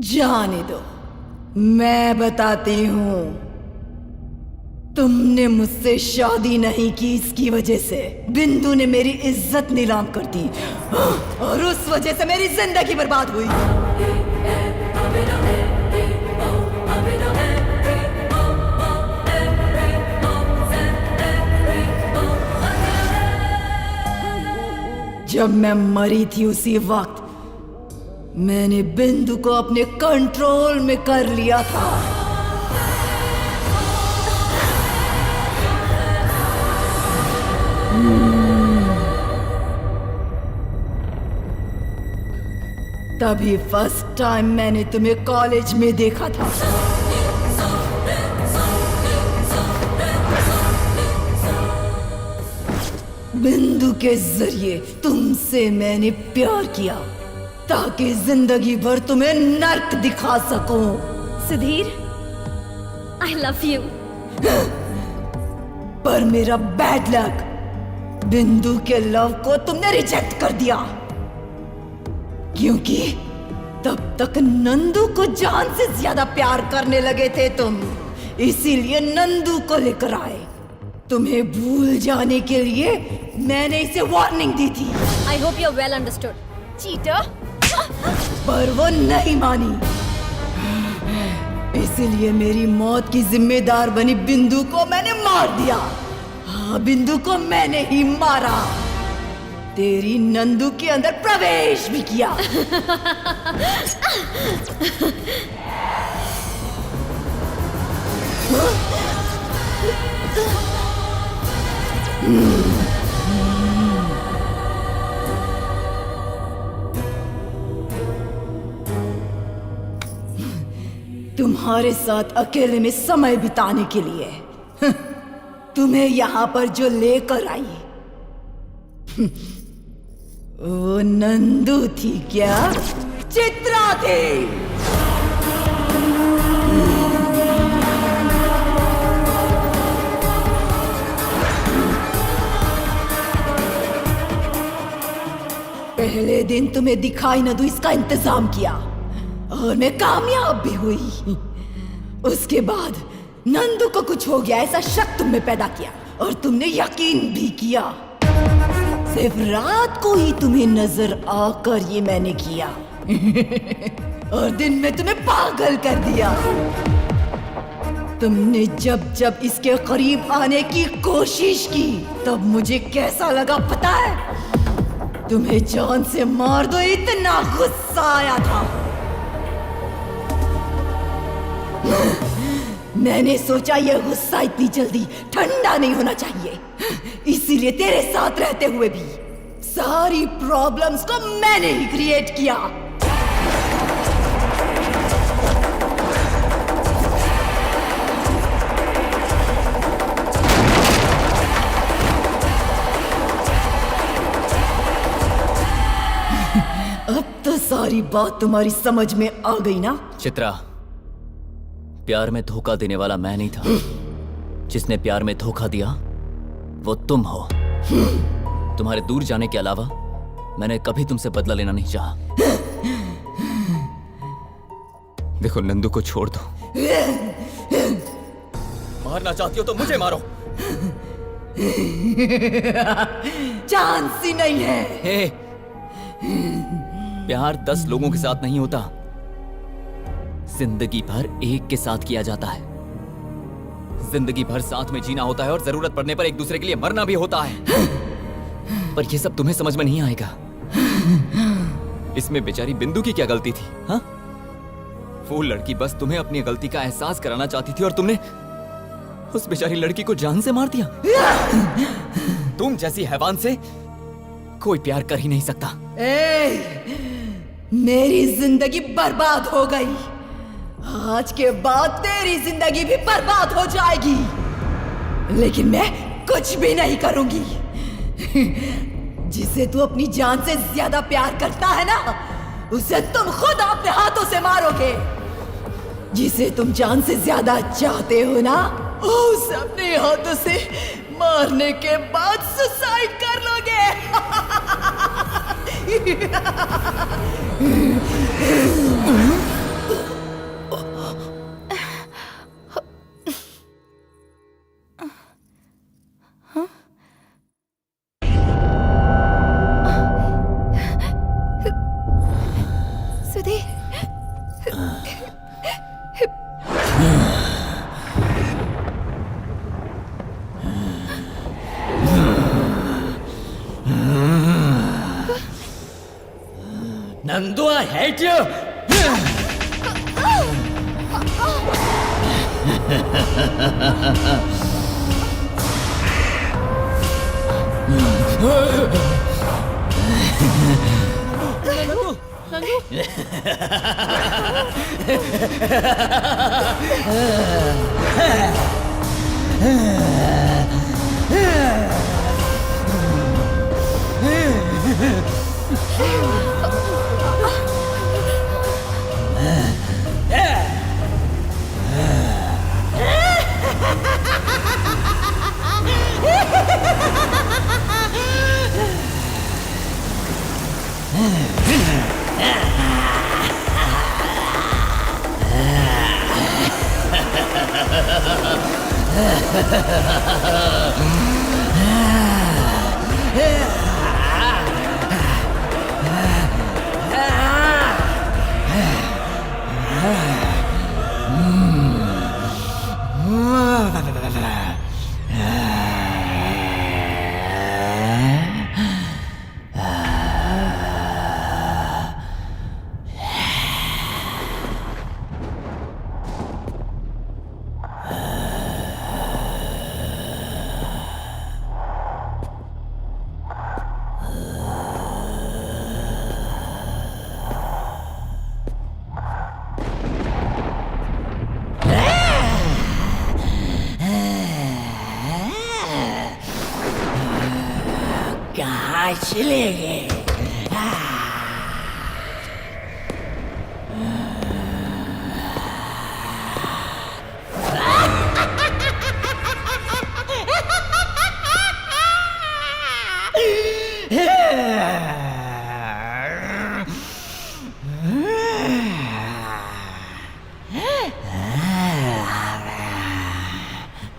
जाने दो, मैं बताती हूँ। तुमने मुझसे शादी नहीं की, इसकी वजह से बिंदु ने मेरी इज्जत नीलाम कर दी और उस वजह से मेरी जिंदगी बर्बाद हुई। जब मैं मरी थी उसी वक्त मैंने बिंदु को अपने कंट्रोल में कर लिया था। तभी फर्स्ट टाइम मैंने तुम्हें कॉलेज में देखा था। बिंदु के जरिए तुमसे मैंने प्यार किया ताकि जिंदगी भर तुम्हें नर्क दिखा सकूं। Sudhir, I love you. पर मेरा बैड लक, बिंदु के लव को तुमने रिजेक्ट कर दिया, क्योंकि तब तक नंदू को जान से ज्यादा प्यार करने लगे थे तुम। इसीलिए नंदू को लेकर आए। तुम्हें भूल जाने के लिए मैंने इसे वार्निंग दी थी। I hope you're well understood. Cheater. पर वो नहीं मानी। इसीलिए मेरी मौत की जिम्मेदार बनी बिंदु को मैंने मार दिया। हाँ, बिंदु को मैंने ही मारा। तेरी नंदू के अंदर प्रवेश भी किया। तुम्हारे साथ अकेले में समय बिताने के लिए तुम्हें यहाँ पर जो लेकर आई वो नंदू थी क्या? चित्रा थी। पहले दिन तुम्हें दिखाई न दूं इसका इंतजाम किया और मैं कामयाब भी हुई। उसके बाद नंदू को कुछ हो गया ऐसा शक तुम में पैदा किया और तुमने यकीन भी किया। सिर्फ रात को ही तुम्हें नजर आकर ये मैंने किया और दिन में तुम्हें पागल कर दिया। तुमने जब जब इसके करीब आने की कोशिश की तब मुझे कैसा लगा पता है? तुम्हें जान से मार दो इतना गुस्सा आया था। मैंने सोचा यह गुस्सा इतनी जल्दी ठंडा नहीं होना चाहिए, इसीलिए तेरे साथ रहते हुए भी सारी प्रॉब्लम्स को मैंने ही क्रिएट किया। अब तो सारी बात तुम्हारी समझ में आ गई ना? चित्रा, प्यार में धोखा देने वाला मैं नहीं था। जिसने प्यार में धोखा दिया वो तुम हो। तुम्हारे दूर जाने के अलावा मैंने कभी तुमसे बदला लेना नहीं चाहा। देखो, नंदू को छोड़ दो। मारना चाहती हो तो मुझे मारो। चांस ही नहीं है। हे, प्यार 10 लोगों के साथ नहीं होता, जिंदगी भर एक के साथ किया जाता है। जिंदगी भर साथ में जीना होता है और जरूरत पड़ने पर एक दूसरे के लिए मरना भी होता है। पर यह सब तुम्हें समझ में नहीं आएगा। इसमें बेचारी बिंदु की क्या गलती थी? हाँ, वो लड़की बस तुम्हें अपनी गलती का एहसास कराना चाहती थी और तुमने उस बेचारी लड़की को जान से मार दिया। तुम जैसी हैवान से कोई प्यार कर ही नहीं सकता। मेरी जिंदगी बर्बाद हो गई। आज के बाद तेरी जिंदगी भी बर्बाद हो जाएगी, लेकिन मैं कुछ भी नहीं करूंगी। जिसे तू अपनी जान से ज्यादा प्यार करता है ना, उसे तुम खुद अपने हाथों से मारोगे। जिसे तुम जान से ज्यादा चाहते हो ना, उसे अपने हाथों से मारने के बाद सुसाइड कर लोगे। Sudhir Nandu, I hate you. कहाँ चले गए?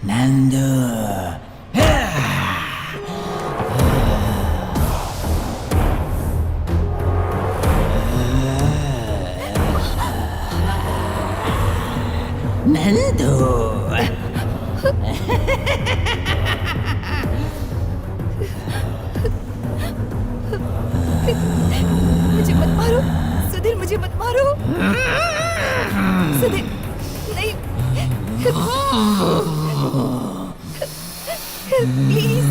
नंदू, नंदू, मुझे मत मारो सुधीर, मुझे मत मारो सुधीर, नहीं प्लीज।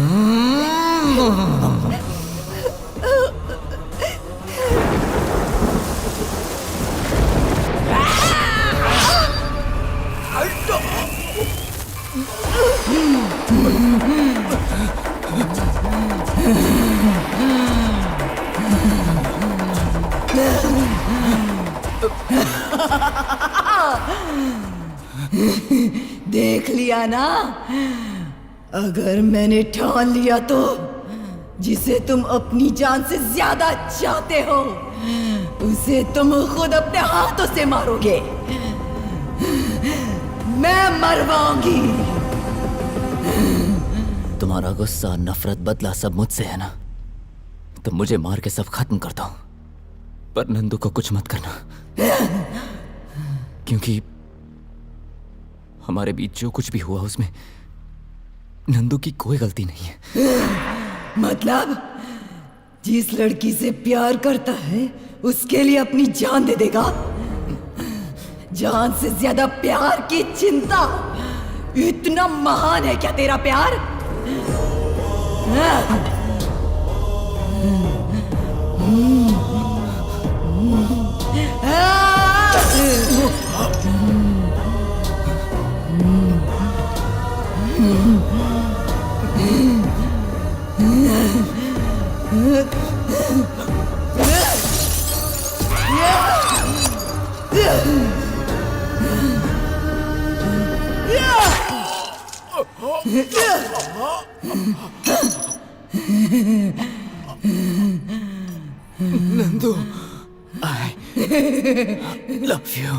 देख लिया ना? अगर मैंने ठान लिया तो जिसे तुम अपनी जान से ज्यादा चाहते हो उसे तुम खुद अपने हाथों से मारोगे। मैं मरवाऊंगी। तुम्हारा गुस्सा, नफरत, बदला सब मुझसे है ना? तो मुझे मार के सब खत्म कर दो, पर नंदू को कुछ मत करना, क्योंकि हमारे बीच जो कुछ भी हुआ उसमें नंदू की कोई गलती नहीं है। मतलब जिस लड़की से प्यार करता है उसके लिए अपनी जान दे देगा? जान से ज्यादा प्यार की चिंता? इतना महान है क्या तेरा प्यार? Nandu, I love you.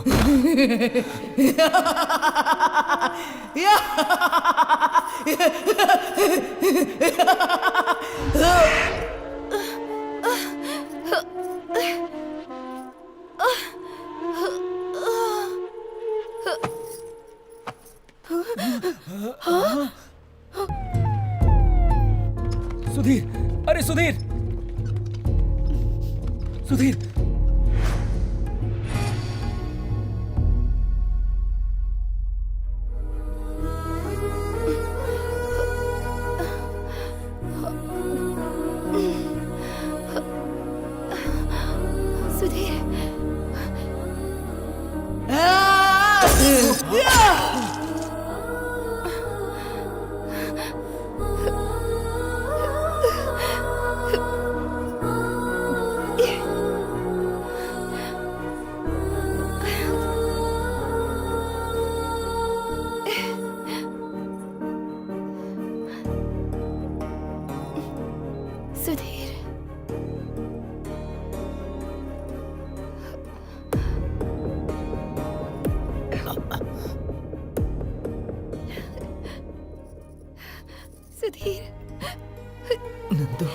Sudhir, अरे सुधीर, सुधीर, सुधीर, सुधीर, सुधीर, नंदू,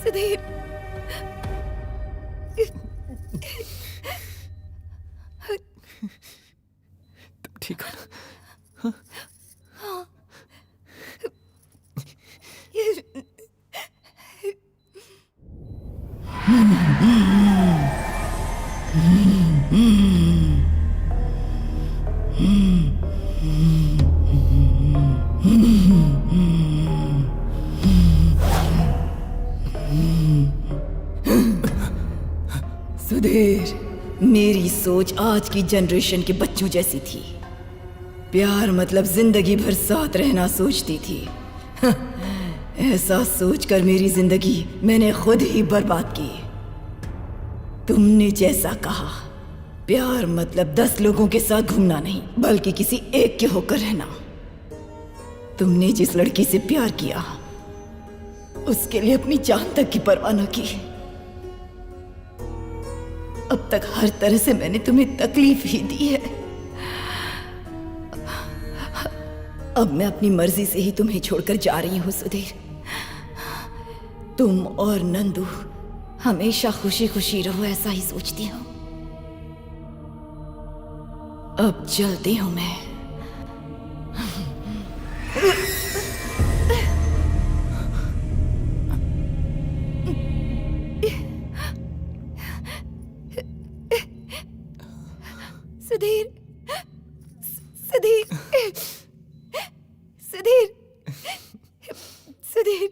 सुधीर, तुम ठीक हो ना? सुधीर, मेरी सोच आज की जनरेशन के बच्चों जैसी थी। प्यार मतलब जिंदगी भर साथ रहना सोचती थी। ऐसा सोचकर मेरी जिंदगी मैंने खुद ही बर्बाद की। तुमने जैसा कहा, प्यार मतलब 10 लोगों के साथ घूमना नहीं, बल्कि किसी एक के होकर रहना। तुमने जिस लड़की से प्यार किया, उसके लिए अपनी जान तक की परवाह न की। अब तक हर तरह से मैंने तुम्हें तकलीफ ही दी है। अब मैं अपनी मर्जी से ही तुम्हें छोड़कर जा रही हूं सुधीर। तुम और नंदू हमेशा खुशी खुशी रहो, ऐसा ही सोचती हूँ। अब चलती हूं मैं। सुधीर, सुधीर, सुधीर, सुधीर,